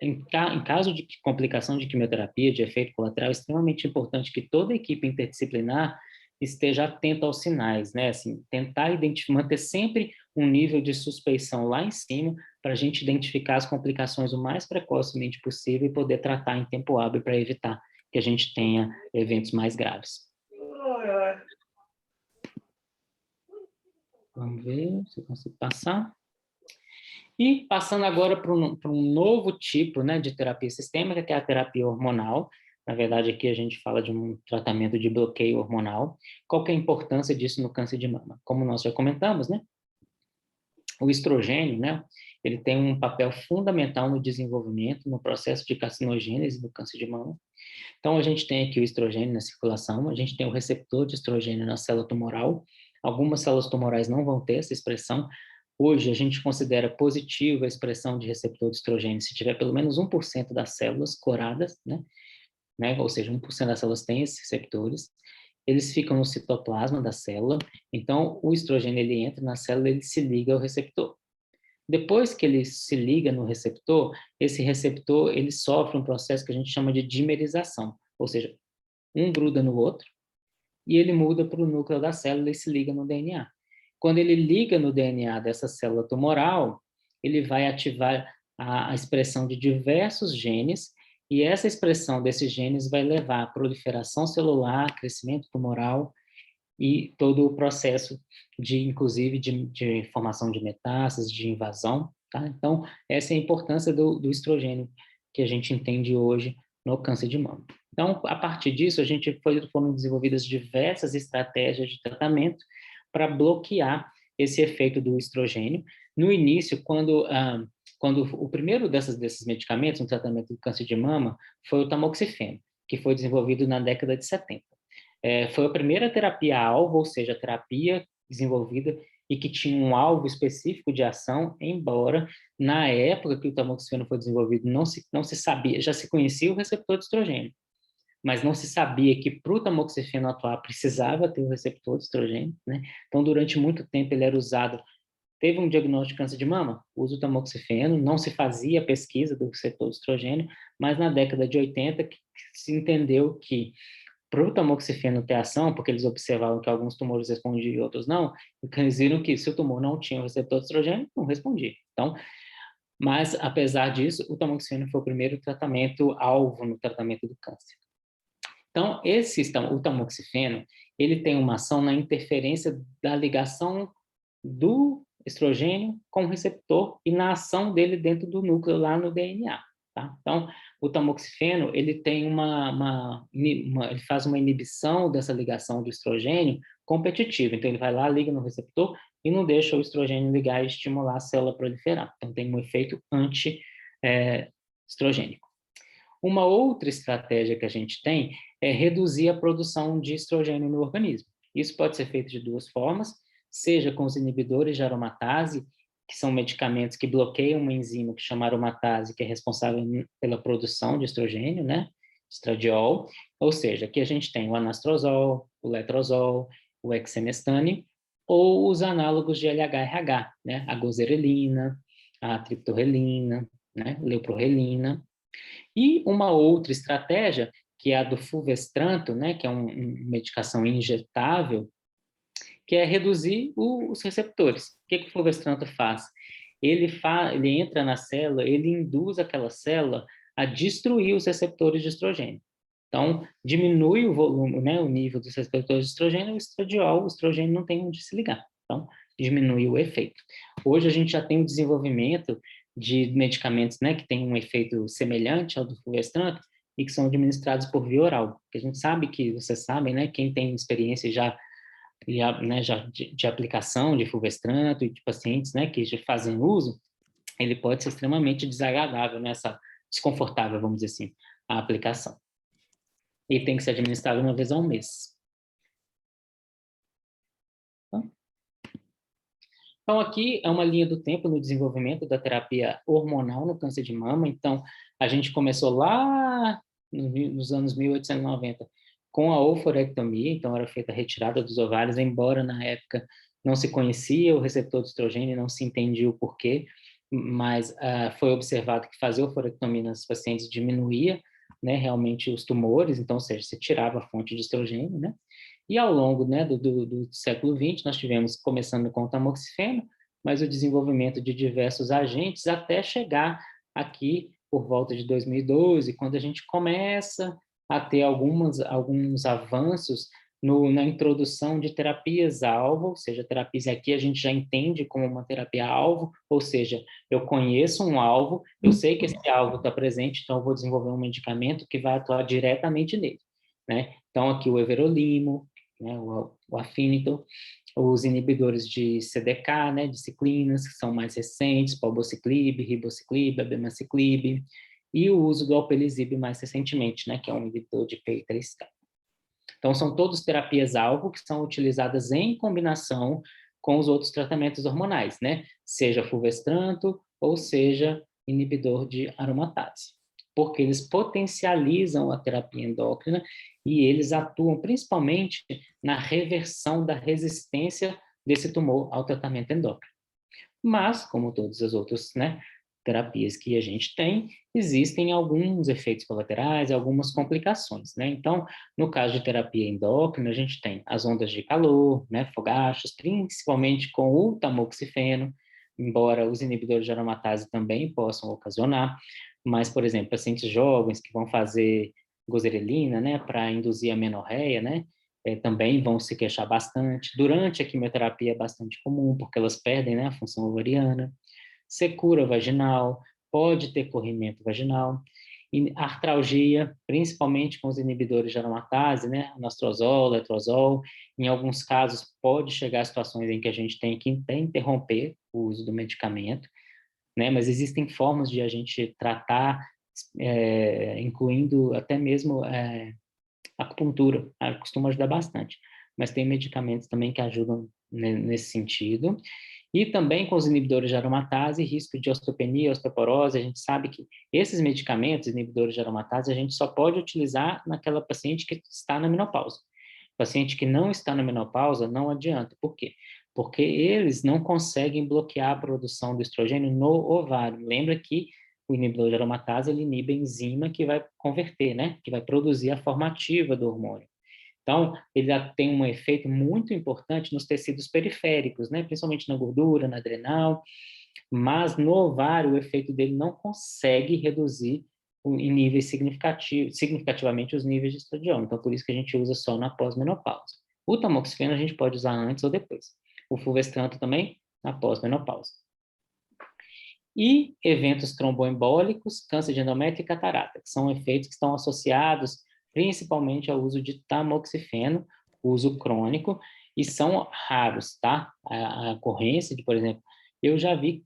em caso de complicação de quimioterapia, de efeito colateral, é extremamente importante que toda a equipe interdisciplinar esteja atenta aos sinais, né? Assim, tentar manter sempre um nível de suspeição lá em cima para a gente identificar as complicações o mais precocemente possível e poder tratar em tempo hábil para evitar que a gente tenha eventos mais graves. Vamos ver se eu consigo passar. E passando agora para um novo tipo, né, de terapia sistêmica, que é a terapia hormonal. Na verdade, aqui a gente fala de um tratamento de bloqueio hormonal. Qual que é a importância disso no câncer de mama? Como nós já comentamos, né? O estrogênio, né, ele tem um papel fundamental no desenvolvimento, no processo de carcinogênese do câncer de mama. Então, a gente tem aqui o estrogênio na circulação, a gente tem o receptor de estrogênio na célula tumoral. Algumas células tumorais não vão ter essa expressão. Hoje, a gente considera positiva a expressão de receptor de estrogênio se tiver pelo menos 1% das células coradas, né? Ou seja, 1% das células têm esses receptores. Eles ficam no citoplasma da célula, então o estrogênio ele entra na célula e ele se liga ao receptor. Depois que ele se liga no receptor, esse receptor ele sofre um processo que a gente chama de dimerização, ou seja, um gruda no outro e ele muda para o núcleo da célula e se liga no DNA. Quando ele liga no DNA dessa célula tumoral, ele vai ativar a expressão de diversos genes e essa expressão desses genes vai levar à proliferação celular, crescimento tumoral e todo o processo inclusive, de formação de metástases, de invasão, tá? Então, essa é a importância do estrogênio que a gente entende hoje no câncer de mama. Então, a partir disso, foram desenvolvidas diversas estratégias de tratamento para bloquear esse efeito do estrogênio. No início, quando o primeiro desses medicamentos no tratamento do câncer de mama foi o tamoxifeno, que foi desenvolvido na década de 70. Foi a primeira terapia-alvo, ou seja, a terapia desenvolvida e que tinha um alvo específico de ação, embora na época que o tamoxifeno foi desenvolvido não se sabia, já se conhecia o receptor de estrogênio, mas não se sabia que para o tamoxifeno atuar precisava ter o receptor de estrogênio, né? Então, durante muito tempo ele era usado. Teve um diagnóstico de câncer de mama, usa o tamoxifeno, não se fazia pesquisa do receptor de estrogênio, mas na década de 80 se entendeu que para o tamoxifeno ter ação, porque eles observavam que alguns tumores respondiam e outros não, então eles viram que se o tumor não tinha o receptor de estrogênio, não respondia. Então, mas, apesar disso, o tamoxifeno foi o primeiro tratamento alvo no tratamento do câncer. Então, o tamoxifeno, ele tem uma ação na interferência da ligação do estrogênio com o receptor e na ação dele dentro do núcleo, lá no DNA. Tá? Então, o tamoxifeno, ele tem ele faz uma inibição dessa ligação do estrogênio competitiva. Então, ele vai lá, liga no receptor e não deixa o estrogênio ligar e estimular a célula a proliferar. Então, tem um efeito anti-estrogênico. Uma outra estratégia que a gente tem é reduzir a produção de estrogênio no organismo. Isso pode ser feito de duas formas, seja com os inibidores de aromatase, que são medicamentos que bloqueiam uma enzima que chama aromatase, que é responsável pela produção de estrogênio, né? Estradiol. Ou seja, aqui a gente tem o anastrozol, o letrozol, o exemestane, ou os análogos de LH-RH, né? A gozerelina, a triptorelina, né? Leuprorelina. E uma outra estratégia, que é a do fulvestranto, né? Que é uma medicação injetável, que é reduzir os receptores. O que o fulvestranto faz? Ele entra na célula, ele induz aquela célula a destruir os receptores de estrogênio. Então, diminui o volume, né, o nível dos receptores de estrogênio, o estradiol, o estrogênio não tem onde se ligar. Então, diminui o efeito. Hoje a gente já tem o desenvolvimento de medicamentos, né, que têm um efeito semelhante ao do fulvestranto e que são administrados por via oral. Porque a gente sabe que, vocês sabem, né, quem tem experiência já de aplicação de fulvestranto e de pacientes, né, que já fazem uso, ele pode ser extremamente desagradável, desconfortável, vamos dizer assim, a aplicação. E tem que ser administrado uma vez ao mês. Então, aqui é uma linha do tempo no desenvolvimento da terapia hormonal no câncer de mama. Então, a gente começou lá nos anos 1890 com a oforectomia, então era feita a retirada dos ovários, embora na época não se conhecia o receptor de estrogênio, não se entendia o porquê, mas foi observado que fazer oforectomia nas pacientes diminuía, né, realmente os tumores, então, ou seja, se tirava a fonte de estrogênio, né? E ao longo, né, do século XX, nós tivemos, começando com o tamoxifeno, mas o desenvolvimento de diversos agentes até chegar aqui por volta de 2012, quando a gente começa a ter alguns avanços na introdução de terapias-alvo, ou seja, terapias aqui a gente já entende como uma terapia-alvo, ou seja, eu conheço um alvo, eu sei que esse alvo está presente, então eu vou desenvolver um medicamento que vai atuar diretamente nele, né? Então, aqui o everolimo, né, o afinitor, os inibidores de CDK, né, de ciclinas, que são mais recentes, palbociclib, ribociclib, abemaciclib, e o uso do alpelisib mais recentemente, né, que é um inibidor de PI3K. Então, são todas terapias-alvo que são utilizadas em combinação com os outros tratamentos hormonais, né, seja fulvestranto ou seja inibidor de aromatase, porque eles potencializam a terapia endócrina e eles atuam principalmente na reversão da resistência desse tumor ao tratamento endócrino. Mas, como todas as outras, né, terapias que a gente tem, existem alguns efeitos colaterais, algumas complicações, né? Então, no caso de terapia endócrina, a gente tem as ondas de calor, né, fogachos, principalmente com o tamoxifeno, embora os inibidores de aromatase também possam ocasionar, mas, por exemplo, pacientes jovens que vão fazer gozerelina, né, para induzir a menorreia, né, também vão se queixar bastante. Durante a quimioterapia é bastante comum, porque elas perdem, né, a função ovariana. Secura vaginal, pode ter corrimento vaginal. E artralgia, principalmente com os inibidores de aromatase, né, anastrozol, letrozol. Em alguns casos, pode chegar a situações em que a gente tem que interromper o uso do medicamento, né, mas existem formas de a gente tratar, incluindo até mesmo acupuntura, costuma ajudar bastante, mas tem medicamentos também que ajudam nesse sentido. E também com os inibidores de aromatase, risco de osteopenia, osteoporose, a gente sabe que esses medicamentos, inibidores de aromatase, a gente só pode utilizar naquela paciente que está na menopausa. Paciente que não está na menopausa, não adianta. Por quê? Porque eles não conseguem bloquear a produção do estrogênio no ovário. Lembra que o inibidor de aromatase, ele inibe a enzima que vai converter, né? Que vai produzir a forma ativa do hormônio. Então, ele tem um efeito muito importante nos tecidos periféricos, né? Principalmente na gordura, na adrenal, mas no ovário o efeito dele não consegue reduzir em níveis significativamente os níveis de estradiol. Então, por isso que a gente usa só na pós-menopausa. O tamoxifeno a gente pode usar antes ou depois. O fulvestrante também na pós-menopausa. E eventos tromboembólicos, câncer de endométrio e catarata, que são efeitos que estão associados principalmente ao uso de tamoxifeno, uso crônico, e são raros, tá? A ocorrência de, por exemplo, eu já vi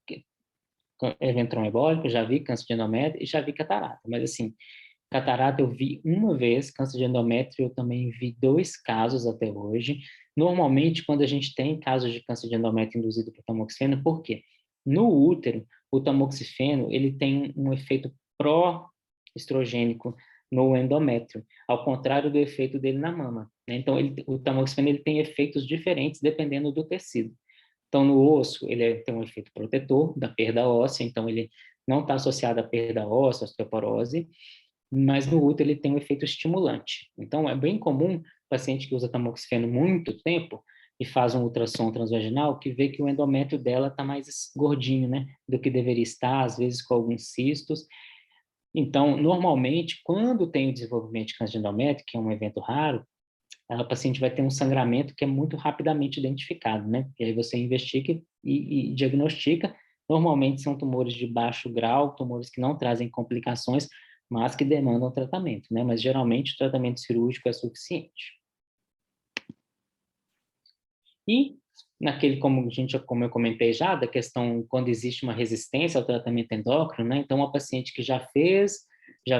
evento tromboembólico, já vi câncer de endométrio e já vi catarata, mas assim, catarata eu vi uma vez, câncer de endométrio eu também vi 2 casos até hoje. Normalmente, quando a gente tem casos de câncer de endométrio induzido por tamoxifeno, por quê? No útero, o tamoxifeno, ele tem um efeito pró-estrogênico no endométrio, ao contrário do efeito dele na mama, né? Então, o tamoxifeno ele tem efeitos diferentes dependendo do tecido. Então, no osso, ele tem um efeito protetor da perda óssea, então ele não está associado à perda óssea, osteoporose, mas no útero ele tem um efeito estimulante. Então, é bem comum o paciente que usa tamoxifeno muito tempo e faz um ultrassom transvaginal que vê que o endométrio dela está mais gordinho, né, do que deveria estar, às vezes com alguns cistos. Então, normalmente, quando tem o desenvolvimento de câncer de endométrio, que é um evento raro, a paciente vai ter um sangramento que é muito rapidamente identificado, né? E aí você investiga e diagnostica. Normalmente são tumores de baixo grau, tumores que não trazem complicações, mas que demandam tratamento, né? Mas geralmente o tratamento cirúrgico é suficiente. E como eu comentei já, da questão quando existe uma resistência ao tratamento endócrino, né? Então, uma paciente que já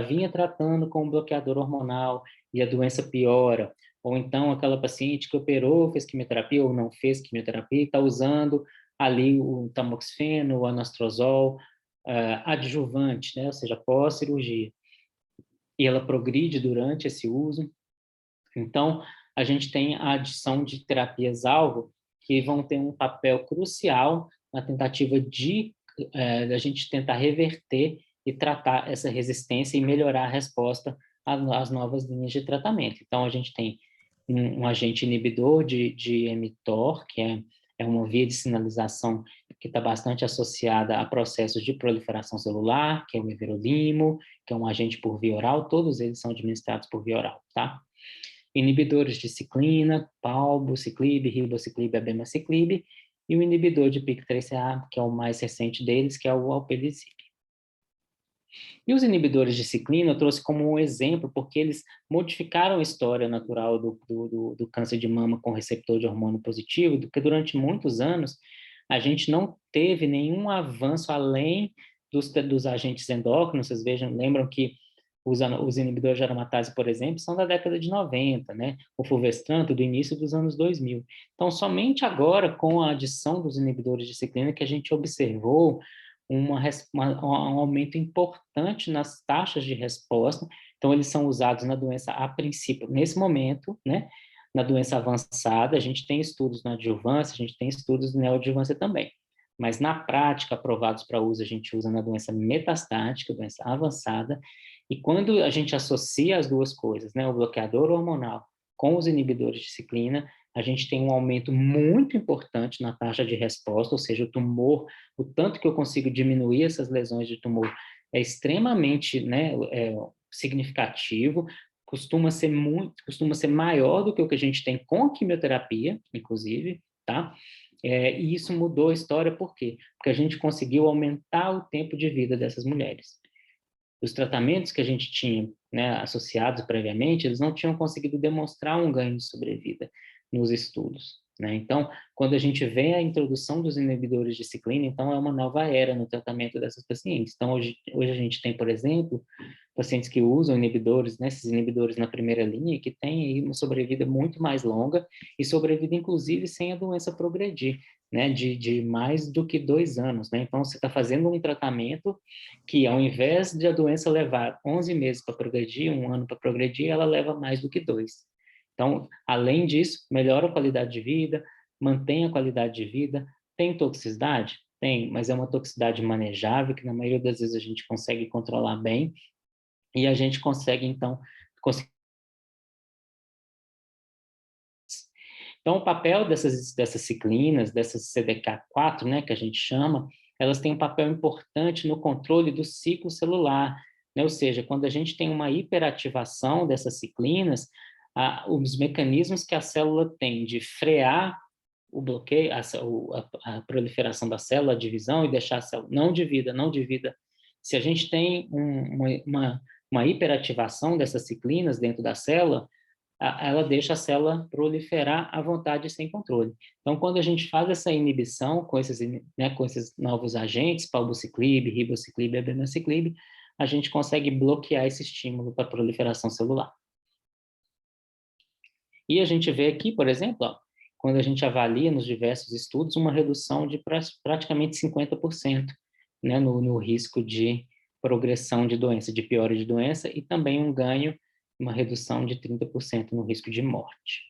vinha tratando com um bloqueador hormonal e a doença piora, ou então aquela paciente que operou, fez quimioterapia ou não fez quimioterapia, está usando ali o tamoxifeno, o anastrozol, adjuvante, né? Ou seja, pós-cirurgia. E ela progride durante esse uso. Então, a gente tem a adição de terapias-alvo que vão ter um papel crucial na tentativa de a gente tentar reverter e tratar essa resistência e melhorar a resposta às novas linhas de tratamento. Então, a gente tem um agente inibidor de mTOR, que é uma via de sinalização que está bastante associada a processos de proliferação celular, que é o everolimo, que é um agente por via oral, todos eles são administrados por via oral, tá? Inibidores de ciclina, palbociclib, ribociclib, abemaciclib, e o inibidor de PIK3CA, que é o mais recente deles, que é o alpelisib. E os inibidores de ciclina eu trouxe como um exemplo, porque eles modificaram a história natural do câncer de mama com receptor de hormônio positivo, porque durante muitos anos a gente não teve nenhum avanço além dos agentes endócrinos. Vocês lembram que os inibidores de aromatase, por exemplo, são da década de 90, né? O fulvestrante do início dos anos 2000. Então, somente agora, com a adição dos inibidores de ciclina, que a gente observou um aumento importante nas taxas de resposta. Então, eles são usados na doença a princípio, nesse momento, né? Na doença avançada, a gente tem estudos na adjuvância, a gente tem estudos na neoadjuvância também. Mas, na prática, aprovados para uso, a gente usa na doença metastática, doença avançada. E quando a gente associa as duas coisas, né? O bloqueador hormonal com os inibidores de ciclina, a gente tem um aumento muito importante na taxa de resposta, ou seja, o tumor, o tanto que eu consigo diminuir essas lesões de tumor é extremamente, né, significativo, costuma ser maior do que o que a gente tem com a quimioterapia, inclusive, tá? E isso mudou a história, por quê? Porque a gente conseguiu aumentar o tempo de vida dessas mulheres. Os tratamentos que a gente tinha, né, associados previamente, eles não tinham conseguido demonstrar um ganho de sobrevida nos estudos, né? Então, quando a gente vê a introdução dos inibidores de ciclina, então é uma nova era no tratamento dessas pacientes. Então, hoje a gente tem, por exemplo, pacientes que usam inibidores, né, esses inibidores na primeira linha, que têm aí uma sobrevida muito mais longa e sobrevida, inclusive, sem a doença progredir, né, de mais do que 2 anos, né? Então, você está fazendo um tratamento que, ao invés de a doença levar 11 meses para progredir, 1 ano para progredir, ela leva mais do que 2. Então, além disso, melhora a qualidade de vida, mantém a qualidade de vida. Tem toxicidade? Tem, mas é uma toxicidade manejável, que na maioria das vezes a gente consegue controlar bem, e a gente consegue, então, Então, o papel dessas ciclinas, dessas CDK4, né, que a gente chama, elas têm um papel importante no controle do ciclo celular, né? Ou seja, quando a gente tem uma hiperativação dessas ciclinas, os mecanismos que a célula tem de frear o bloqueio, a proliferação da célula, a divisão, e deixar a célula não divida. Se a gente tem uma hiperativação dessas ciclinas dentro da célula, ela deixa a célula proliferar à vontade sem controle. Então, quando a gente faz essa inibição com esses novos agentes, palbociclib, ribociclib e abemaciclib, a gente consegue bloquear esse estímulo para a proliferação celular. E a gente vê aqui, por exemplo, ó, quando a gente avalia nos diversos estudos, uma redução de praticamente 50%, né, no risco de progressão de doença, de piora de doença, e também um ganho, uma redução de 30% no risco de morte.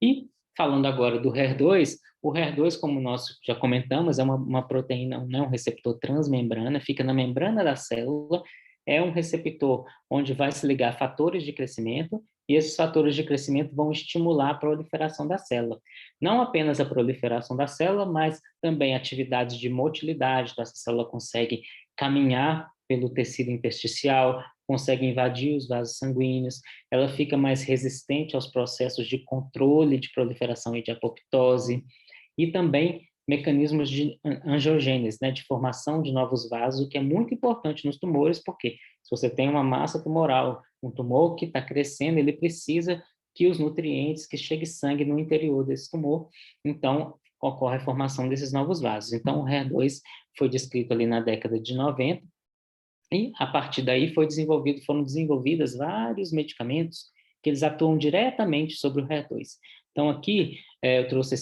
E, falando agora do HER2, o HER2, como nós já comentamos, é uma proteína, não é um receptor transmembrana, fica na membrana da célula, é um receptor onde vai se ligar fatores de crescimento, e esses fatores de crescimento vão estimular a proliferação da célula. Não apenas a proliferação da célula, mas também atividades de motilidade, então essa célula consegue caminhar pelo tecido intersticial, consegue invadir os vasos sanguíneos, ela fica mais resistente aos processos de controle de proliferação e de apoptose, e também mecanismos de angiogênese, né, de formação de novos vasos, o que é muito importante nos tumores, porque se você tem uma massa tumoral, um tumor que está crescendo, ele precisa que os nutrientes, que chegue sangue no interior desse tumor, então ocorre a formação desses novos vasos. Então o HER2 foi descrito ali na década de 90, e a partir daí foram desenvolvidos vários medicamentos que eles atuam diretamente sobre o HER2. Então aqui eu trouxe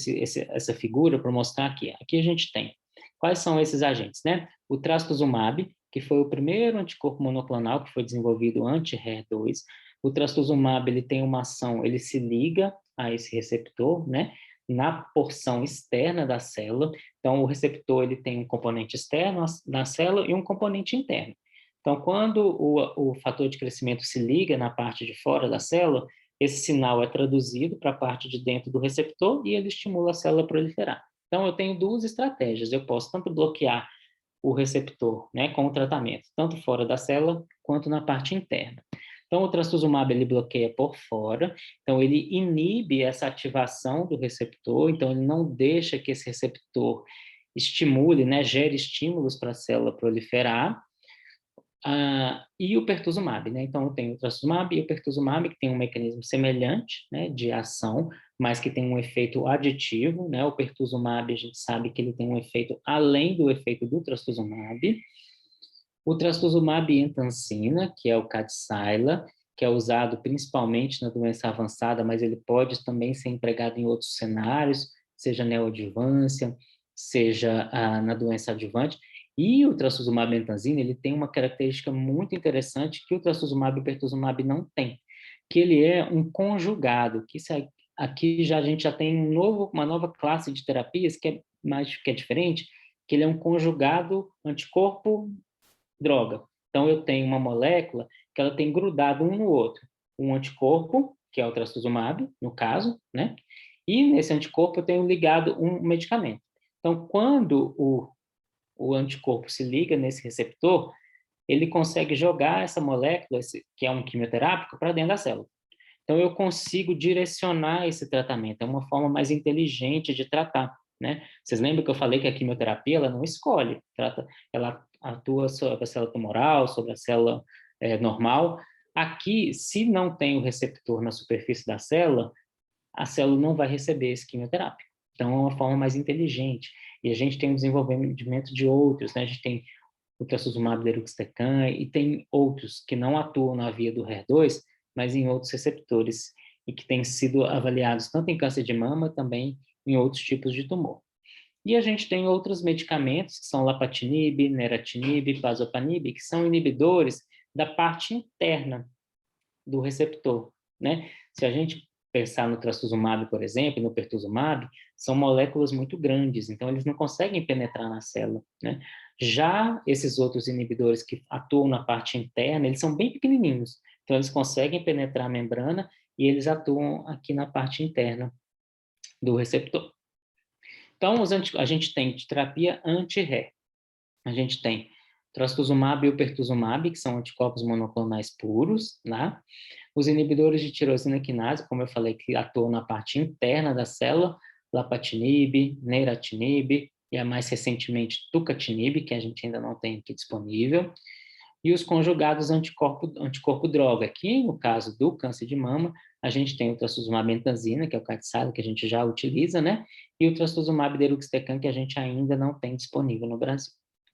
essa figura para mostrar aqui. Aqui a gente tem quais são esses agentes, né? O trastuzumab, que foi o primeiro anticorpo monoclonal que foi desenvolvido anti-HER2. O trastuzumab, ele tem uma ação, ele se liga a esse receptor, né, na porção externa da célula. Então o receptor, ele tem um componente externo na célula e um componente interno. Então, quando o fator de crescimento se liga na parte de fora da célula, esse sinal é traduzido para a parte de dentro do receptor e ele estimula a célula a proliferar. Então, eu tenho 2 estratégias. Eu posso tanto bloquear o receptor, né, com o tratamento, tanto fora da célula quanto na parte interna. Então, o trastuzumab, ele bloqueia por fora, então ele inibe essa ativação do receptor, então ele não deixa que esse receptor estimule, né, gere estímulos para a célula proliferar. E o pertuzumab, né? Então, eu tenho o trastuzumab e o pertuzumab, que tem um mecanismo semelhante, né, de ação, mas que tem um efeito aditivo, né? O pertuzumab, a gente sabe que ele tem um efeito além do efeito do trastuzumab. O trastuzumab e entancina, que é o Kadcyla, que é usado principalmente na doença avançada, mas ele pode também ser empregado em outros cenários, seja neoadjuvância, seja na doença adjuvante. E o trastuzumab e entancina, ele tem uma característica muito interessante que o trastuzumab e o pertuzumab não tem, que ele é um conjugado, que aqui a gente já tem uma nova classe de terapias que é diferente, que ele é um conjugado anticorpo-droga. Então, eu tenho uma molécula que ela tem grudado um no outro, um anticorpo, que é o trastuzumab, no caso, né? E nesse anticorpo eu tenho ligado um medicamento. Então, quando o anticorpo se liga nesse receptor, ele consegue jogar essa molécula, que é um quimioterápico, para dentro da célula. Então, eu consigo direcionar esse tratamento, é uma forma mais inteligente de tratar, né? Vocês lembram que eu falei que a quimioterapia, ela não escolhe, ela atua sobre a célula tumoral, sobre a célula normal. Aqui, se não tem o receptor na superfície da célula, a célula não vai receber esse quimioterápico. Então, é uma forma mais inteligente. E a gente tem o desenvolvimento de outros, né? A gente tem o trastuzumab deruxtecan e tem outros que não atuam na via do HER2, mas em outros receptores, e que têm sido avaliados tanto em câncer de mama, também em outros tipos de tumor. E a gente tem outros medicamentos, que são lapatinib, neratinib, pazopanib, que são inibidores da parte interna do receptor, né? Se a gente pensar no trastuzumab, por exemplo, no pertuzumab, são moléculas muito grandes, então eles não conseguem penetrar na célula, né? Já esses outros inibidores que atuam na parte interna, eles são bem pequenininhos, então eles conseguem penetrar a membrana e eles atuam aqui na parte interna do receptor. Então, a gente tem de terapia anti-HER. A gente tem trastuzumab e o pertuzumab, que são anticorpos monoclonais puros, né? Os inibidores de tirosina quinase, como eu falei, que atuam na parte interna da célula, lapatinib, neratinib, e mais recentemente tucatinib, que a gente ainda não tem aqui disponível. E os conjugados anticorpo-droga. Aqui, no caso do câncer de mama, a gente tem o trastuzumab bentazina, que é o Kadcyla, que a gente já utiliza, né? E o trastuzumab deruxtecan, que a gente ainda não tem disponível no Brasil,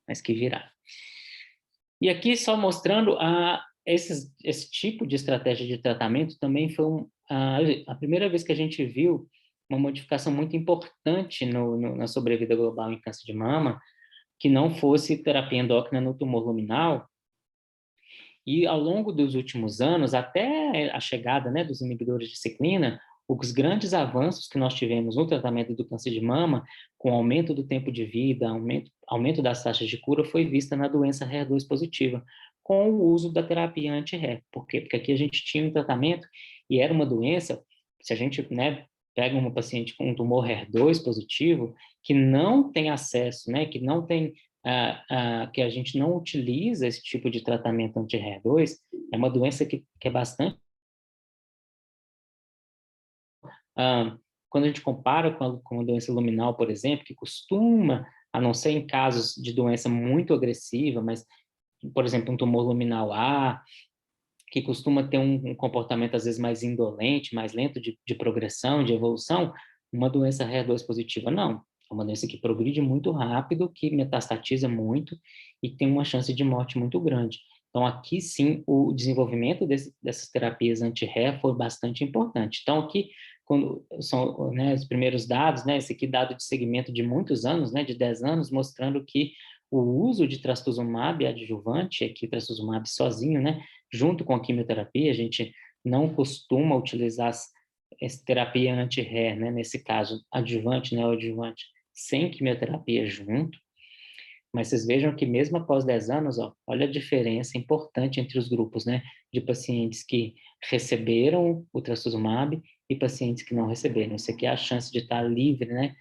mas que virá. E aqui só mostrando esse tipo de estratégia de tratamento também foi a primeira vez que a gente viu uma modificação muito importante na sobrevida global em câncer de mama, que não fosse terapia endócrina no tumor luminal. E ao longo dos últimos anos, até a chegada, né, dos inibidores de ciclina, os grandes avanços que nós tivemos no tratamento do câncer de mama, com aumento do tempo de vida, aumento das taxas de cura, foi vista na doença HER2 positiva, com o uso da terapia anti-HER. Por quê? Porque aqui a gente tinha um tratamento e era uma doença, se a gente, né, pega uma paciente com um tumor HER2 positivo, que não tem acesso, né, que não tem que a gente não utiliza esse tipo de tratamento anti-HER2, é uma doença que é bastante... quando a gente compara com a doença luminal, por exemplo, que costuma, a não ser em casos de doença muito agressiva, mas, por exemplo, um tumor luminal A, que costuma ter um comportamento, às vezes, mais indolente, mais lento de progressão, de evolução, uma doença HER2 positiva, não. É uma doença que progride muito rápido, que metastatiza muito e tem uma chance de morte muito grande. Então, aqui sim, o desenvolvimento dessas terapias anti-HER foi bastante importante. Então, aqui, quando são, né, os primeiros dados, né, esse aqui dado de segmento de muitos anos, né, de 10 anos, mostrando que o uso de trastuzumab adjuvante, aqui trastuzumab sozinho, né, junto com a quimioterapia, a gente não costuma utilizar essa terapia anti-HER, né, nesse caso, adjuvante, neoadjuvante, sem quimioterapia junto, mas vocês vejam que mesmo após 10 anos, ó, olha a diferença importante entre os grupos, né, de pacientes que receberam o trastuzumab e pacientes que não receberam. Isso aqui é a chance de estar livre, né,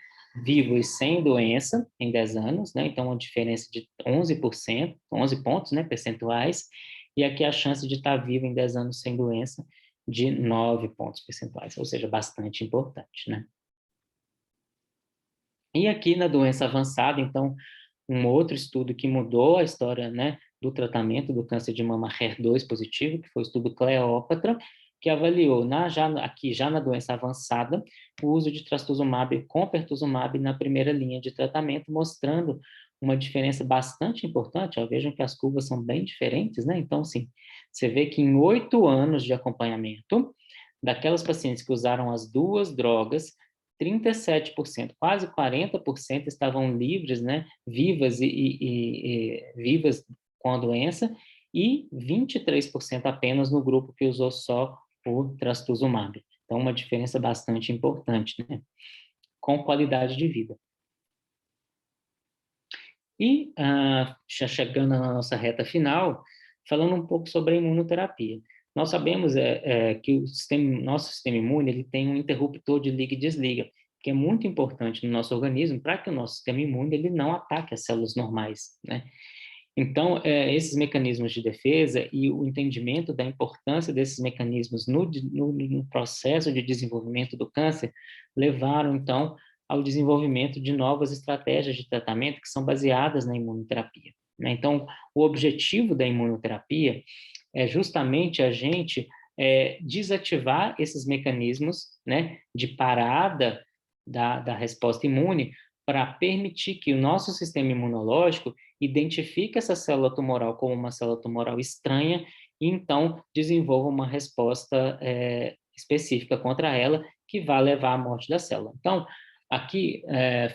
vivo e sem doença em 10 anos, né, então uma diferença de 11%, 11 pontos, né, percentuais, e aqui a chance de estar vivo em 10 anos sem doença de 9 pontos percentuais, ou seja, bastante importante, né. E aqui na doença avançada, então, um outro estudo que mudou a história, né, do tratamento do câncer de mama HER2 positivo, que foi o estudo Cleópatra, que avaliou já na doença avançada o uso de trastuzumab com pertuzumab na primeira linha de tratamento, mostrando uma diferença bastante importante. Ó, vejam que as curvas são bem diferentes, né? Então, assim, você vê que em 8 anos de acompanhamento, daquelas pacientes que usaram as duas drogas, 37%, quase 40% estavam livres, né, vivas vivas com a doença, e 23% apenas no grupo que usou só o trastuzumab. Então, uma diferença bastante importante, né, com qualidade de vida. E, já chegando na nossa reta final, falando um pouco sobre a imunoterapia. Nós sabemos que nosso sistema imune ele tem um interruptor de liga e desliga, que é muito importante no nosso organismo para que o nosso sistema imune ele não ataque as células normais, né? Então, esses mecanismos de defesa e o entendimento da importância desses mecanismos no processo de desenvolvimento do câncer levaram, então, ao desenvolvimento de novas estratégias de tratamento que são baseadas na imunoterapia, né? Então, o objetivo da imunoterapia é justamente a gente desativar esses mecanismos, né, de parada da resposta imune para permitir que o nosso sistema imunológico identifique essa célula tumoral como uma célula tumoral estranha e, então, desenvolva uma resposta específica contra ela que vai levar à morte da célula. Então, aqui,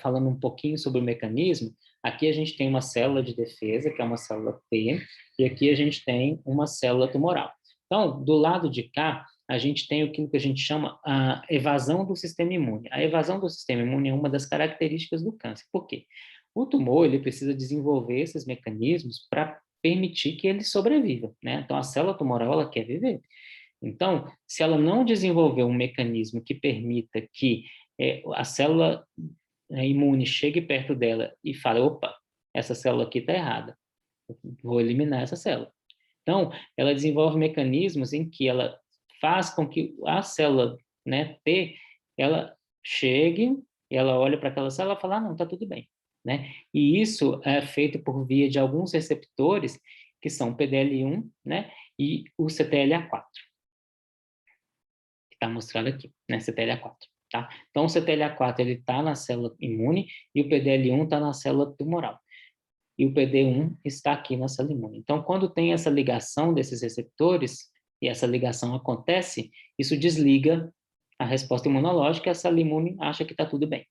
falando um pouquinho sobre o mecanismo, aqui a gente tem uma célula de defesa, que é uma célula T, e aqui a gente tem uma célula tumoral. Então, do lado de cá, a gente tem aquilo que a gente chama a evasão do sistema imune. A evasão do sistema imune é uma das características do câncer. Por quê? O tumor, ele precisa desenvolver esses mecanismos para permitir que ele sobreviva, né? Então, a célula tumoral, ela quer viver. Então, se ela não desenvolver um mecanismo que permita que a célula imune chegue perto dela e fale, opa, essa célula aqui está errada, vou eliminar essa célula. Então, ela desenvolve mecanismos em que ela faz com que a célula, né, T, ela chegue, ela olha para aquela célula e fala, não, está tudo bem, né? E isso é feito por via de alguns receptores, que são o PDL1, né, e o CTLA4, que está mostrado aqui, né, CTLA4, tá? Então, o CTLA4, ele está na célula imune e o PDL1 está na célula tumoral. E o PD1 está aqui na célula imune. Então, quando tem essa ligação desses receptores, e essa ligação acontece, isso desliga a resposta imunológica e a célula imune acha que está tudo bem.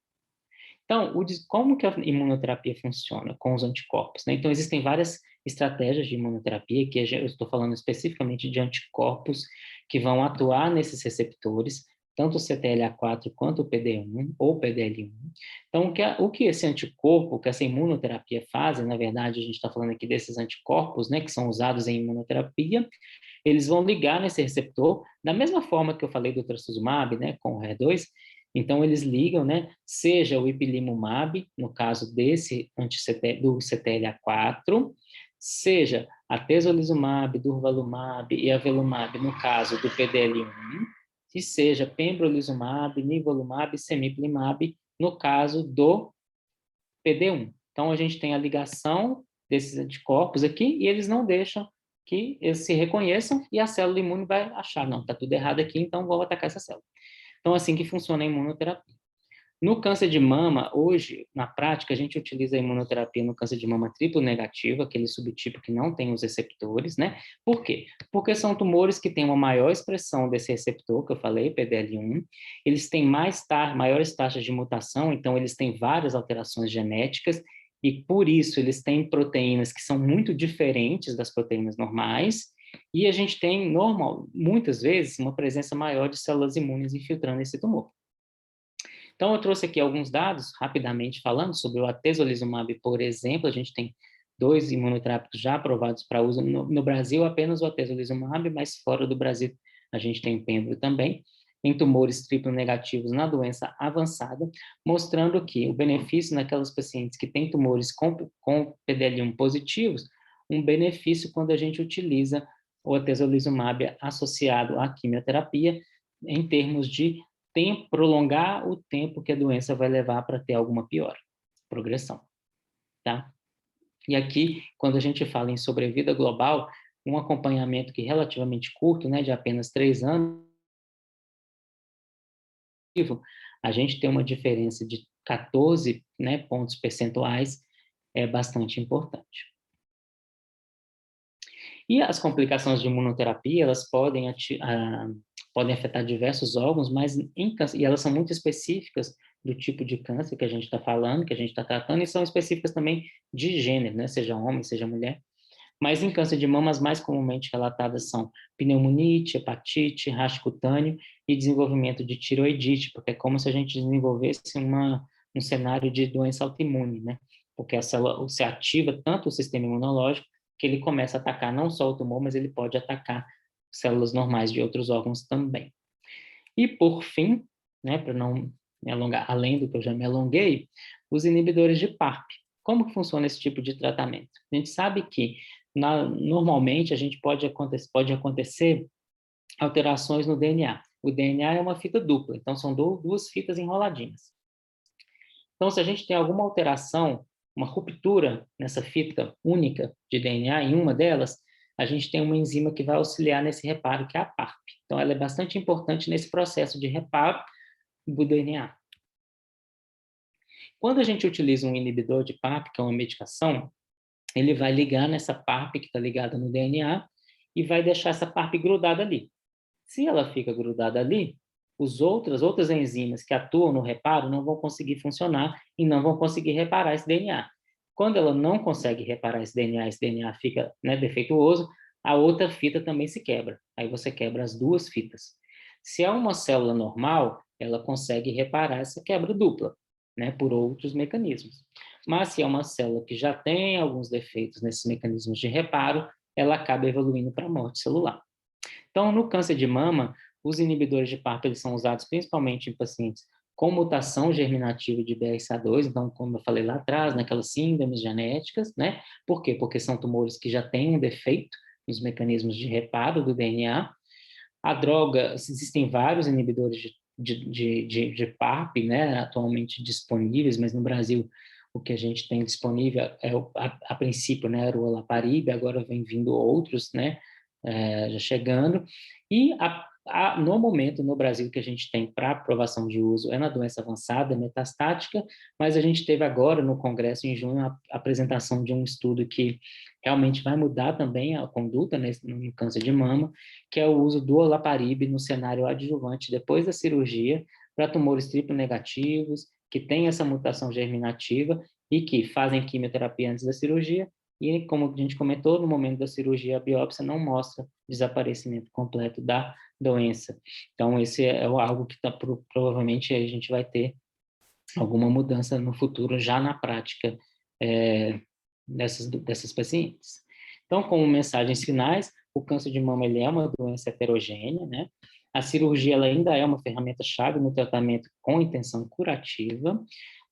Então, como que a imunoterapia funciona com os anticorpos, né? Então, existem várias estratégias de imunoterapia, que eu estou falando especificamente de anticorpos que vão atuar nesses receptores, tanto o CTLA4 quanto o PD1 ou PDL1. Então, o que esse anticorpo, que essa imunoterapia faz, na verdade, a gente está falando aqui desses anticorpos, né, que são usados em imunoterapia, eles vão ligar nesse receptor, da mesma forma que eu falei do trastuzumab, né, com o HER2, então eles ligam, né, seja o ipilimumab, no caso desse do CTLA4, seja atezolizumab, durvalumab e avelumab, no caso do PDL1, e seja pembrolizumab, nivolumab e cemiplimab, no caso do PD1. Então, a gente tem a ligação desses anticorpos aqui e eles não deixam que eles se reconheçam e a célula imune vai achar, não, está tudo errado aqui, então vou atacar essa célula. Então, assim que funciona a imunoterapia. No câncer de mama, hoje, na prática, a gente utiliza a imunoterapia no câncer de mama triplo negativo, aquele subtipo que não tem os receptores, né? Por quê? Porque são tumores que têm uma maior expressão desse receptor, que eu falei, PDL1, eles têm maiores taxas de mutação, então eles têm várias alterações genéticas, e por isso eles têm proteínas que são muito diferentes das proteínas normais, e a gente tem, muitas vezes, uma presença maior de células imunes infiltrando esse tumor. Então, eu trouxe aqui alguns dados, rapidamente falando, sobre o atezolizumab, por exemplo. A gente tem 2 imunoterápicos já aprovados para uso no Brasil, apenas o atezolizumab, mas fora do Brasil a gente tem o pembro também, em tumores triplo negativos na doença avançada, mostrando que o benefício naquelas pacientes que têm tumores com PDL1 positivos, um benefício quando a gente utiliza o atezolizumab associado à quimioterapia, em termos de prolongar o tempo que a doença vai levar para ter alguma progressão, tá? E aqui, quando a gente fala em sobrevida global, um acompanhamento que é relativamente curto, né, de apenas 3 anos, a gente tem uma diferença de 14, né, pontos percentuais, é bastante importante. E as complicações de imunoterapia, elas podem afetar diversos órgãos, mas e elas são muito específicas do tipo de câncer que a gente está falando, que a gente está tratando, e são específicas também de gênero, né? Seja homem, seja mulher. Mas em câncer de mama, as mais comumente relatadas são pneumonite, hepatite, racho cutâneo e desenvolvimento de tiroidite, porque é como se a gente desenvolvesse um cenário de doença autoimune, né? Porque a célula se ativa tanto o sistema imunológico que ele começa a atacar não só o tumor, mas ele pode atacar células normais de outros órgãos também. E, por fim, né, para não me alongar além do que eu já me alonguei, os inibidores de PARP. Como que funciona esse tipo de tratamento? A gente sabe que, normalmente, pode acontecer alterações no DNA. O DNA é uma fita dupla, então são duas fitas enroladinhas. Então, se a gente tem alguma alteração, uma ruptura nessa fita única de DNA, em uma delas, a gente tem uma enzima que vai auxiliar nesse reparo, que é a PARP. Então, ela é bastante importante nesse processo de reparo do DNA. Quando a gente utiliza um inibidor de PARP, que é uma medicação, ele vai ligar nessa PARP que está ligada no DNA e vai deixar essa PARP grudada ali. Se ela fica grudada ali, outras enzimas que atuam no reparo não vão conseguir funcionar e não vão conseguir reparar esse DNA. Quando ela não consegue reparar esse DNA fica, né, defeituoso, a outra fita também se quebra. Aí você quebra as duas fitas. Se é uma célula normal, ela consegue reparar essa quebra dupla, né, por outros mecanismos. Mas se é uma célula que já tem alguns defeitos nesses mecanismos de reparo, ela acaba evoluindo para a morte celular. Então, no câncer de mama, os inibidores de PARP eles são usados principalmente em pacientes com mutação germinativa de BRCA2, então, como eu falei lá atrás, naquelas síndromes genéticas, né? Por quê? Porque são tumores que já têm um defeito nos mecanismos de reparo do DNA. A droga, existem vários inibidores de PARP, né, atualmente disponíveis, mas no Brasil o que a gente tem disponível é, a princípio, né, era o olaparib, agora vem vindo outros, né, já chegando, e no momento, no Brasil, que a gente tem para aprovação de uso é na doença avançada, metastática, mas a gente teve agora, no Congresso, em junho, a apresentação de um estudo que realmente vai mudar também a conduta no câncer de mama, que é o uso do olaparib no cenário adjuvante depois da cirurgia, para tumores triplo negativos, que têm essa mutação germinativa e que fazem quimioterapia antes da cirurgia, e, como a gente comentou, no momento da cirurgia, a biópsia não mostra desaparecimento completo da doença. Então, esse é algo que provavelmente a gente vai ter alguma mudança no futuro, já na prática dessas pacientes. Então, como mensagens finais, o câncer de mama ele é uma doença heterogênea, né? A cirurgia ela ainda é uma ferramenta-chave no tratamento com intenção curativa.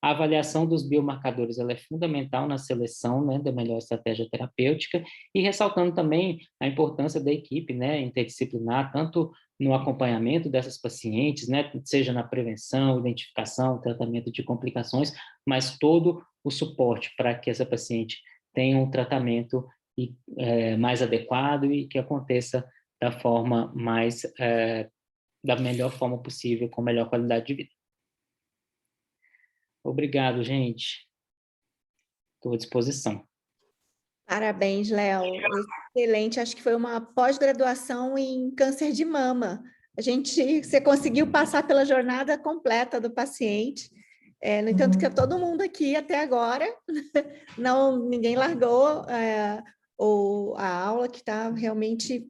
A avaliação dos biomarcadores ela é fundamental na seleção, né, da melhor estratégia terapêutica, e ressaltando também a importância da equipe, né, interdisciplinar, tanto no acompanhamento dessas pacientes, né, seja na prevenção, identificação, tratamento de complicações, mas todo o suporte para que essa paciente tenha um tratamento mais adequado e que aconteça da forma da melhor forma possível, com melhor qualidade de vida. Obrigado, gente. Estou à disposição. Parabéns, Léo. Excelente. Acho que foi uma pós-graduação em câncer de mama. Você conseguiu passar pela jornada completa do paciente. No entanto, que todo mundo aqui até agora, ninguém largou a aula, que está realmente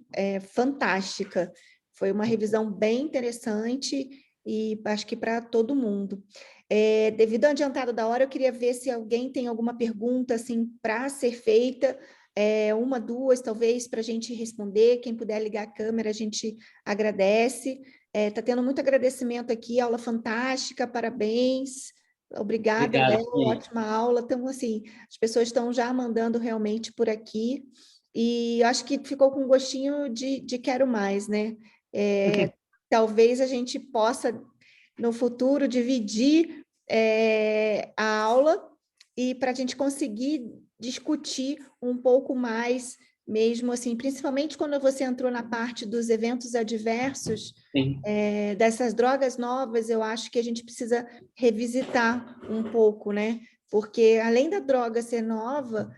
fantástica. Foi uma revisão bem interessante e acho que para todo mundo. Devido ao adiantado da hora, eu queria ver se alguém tem alguma pergunta assim, para ser feita, uma, duas, talvez, para a gente responder. Quem puder ligar a câmera, a gente agradece. Está tendo muito agradecimento aqui, aula fantástica, parabéns. Obrigada, Léo, ótima aula. Então, assim, as pessoas estão já mandando realmente por aqui, e acho que ficou com um gostinho de quero mais, né? Talvez a gente possa, no futuro, dividir a aula e para a gente conseguir discutir um pouco mais, mesmo assim, principalmente quando você entrou na parte dos eventos adversos, dessas drogas novas, eu acho que a gente precisa revisitar um pouco, né? Porque além da droga ser nova,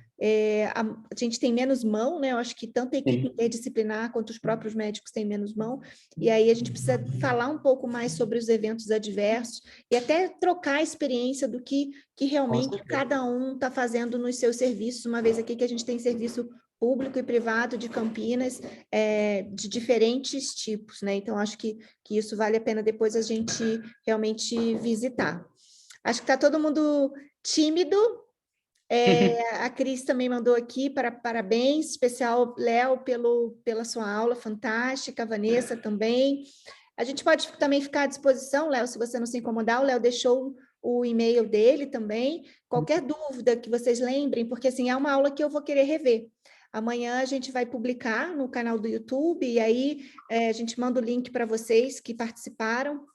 a gente tem menos mão, né? Eu acho que tanto a equipe interdisciplinar quanto os próprios médicos têm menos mão, e aí a gente precisa falar um pouco mais sobre os eventos adversos e até trocar a experiência do que realmente cada um está fazendo nos seus serviços, uma vez aqui que a gente tem serviço público e privado de Campinas, de diferentes tipos, né? Então, acho que isso vale a pena depois a gente realmente visitar. Acho que está todo mundo tímido. A Cris também mandou aqui parabéns, especial, Léo, pela sua aula fantástica, a Vanessa também. A gente pode também ficar à disposição, Léo, se você não se incomodar. O Léo deixou o e-mail dele também. Qualquer dúvida que vocês lembrem, porque assim, é uma aula que eu vou querer rever. Amanhã a gente vai publicar no canal do YouTube, e aí a gente manda o link para vocês que participaram,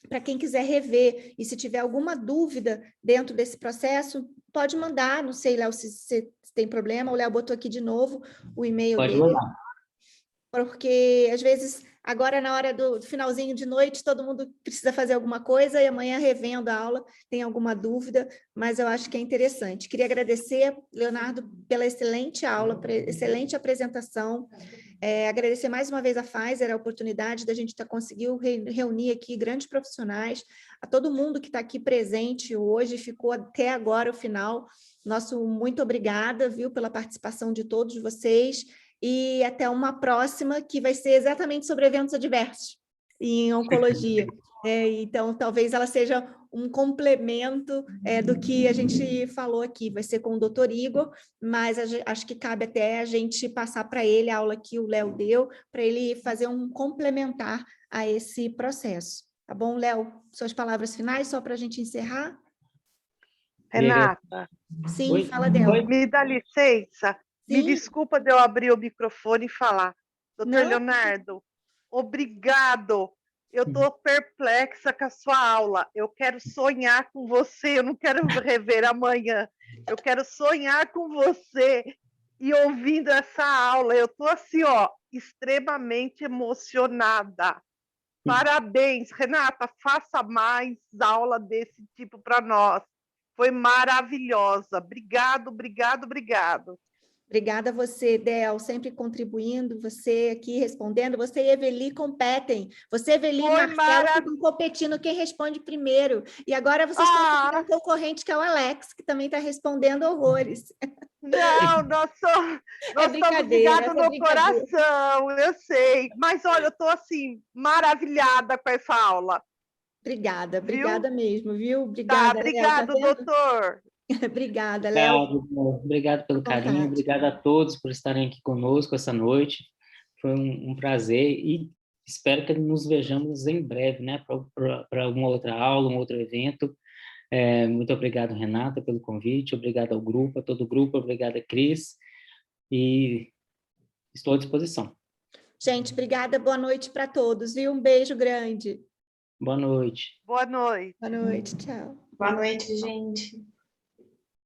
para quem quiser rever, e se tiver alguma dúvida dentro desse processo, pode mandar, não sei, Léo, se tem problema, o Léo botou aqui de novo o e-mail dele. Pode mandar. Porque, às vezes, agora na hora do finalzinho de noite, todo mundo precisa fazer alguma coisa, e amanhã, revendo a aula, tem alguma dúvida, mas eu acho que é interessante. Queria agradecer, Leonardo, pela excelente aula, excelente apresentação, agradecer mais uma vez a Pfizer, a oportunidade da gente conseguiu reunir aqui grandes profissionais, a todo mundo que está aqui presente hoje, ficou até agora o final. Nosso muito obrigada, viu, pela participação de todos vocês, e até uma próxima, que vai ser exatamente sobre eventos adversos em oncologia. Então, talvez ela seja um complemento do que a gente falou aqui. Vai ser com o Dr. Igor, mas acho que cabe até a gente passar para ele a aula que o Léo deu, para ele fazer um complementar a esse processo. Tá bom, Léo? Suas palavras finais, só para a gente encerrar? Renata. Sim, Oi? fala dela. Me dá licença? Sim. Me desculpa de eu abrir o microfone e falar. Doutor Leonardo, obrigado. Eu estou perplexa com a sua aula. Eu quero sonhar com você, eu não quero rever amanhã. Eu quero sonhar com você e ouvindo essa aula. Eu estou assim, ó, extremamente emocionada. Parabéns, Renata, faça mais aula desse tipo para nós. Foi maravilhosa. Obrigado, obrigado, obrigado. Obrigada a você, Del, sempre contribuindo, você aqui respondendo, você e Eveli competem. Você, Eveli e Marcelo ficam competindo quem responde primeiro. E agora vocês estão com um concorrente que é o Alex, que também está respondendo horrores. Não, nós estamos ligados no coração, eu sei. Mas olha, eu estou assim, maravilhada com essa aula. Obrigada, obrigada mesmo, viu? Obrigada, tá, obrigado, Léo, tá doutor. Obrigada, Léo. Obrigado pelo carinho, obrigado a todos por estarem aqui conosco essa noite. Foi um prazer e espero que nos vejamos em breve, né, para alguma outra aula, um outro evento. Muito obrigado, Renata, pelo convite, obrigado ao grupo, a todo o grupo, obrigada, Cris, e estou à disposição. Gente, obrigada, boa noite para todos, viu? Um beijo grande. Boa noite. Boa noite. Boa noite, tchau. Boa noite, gente.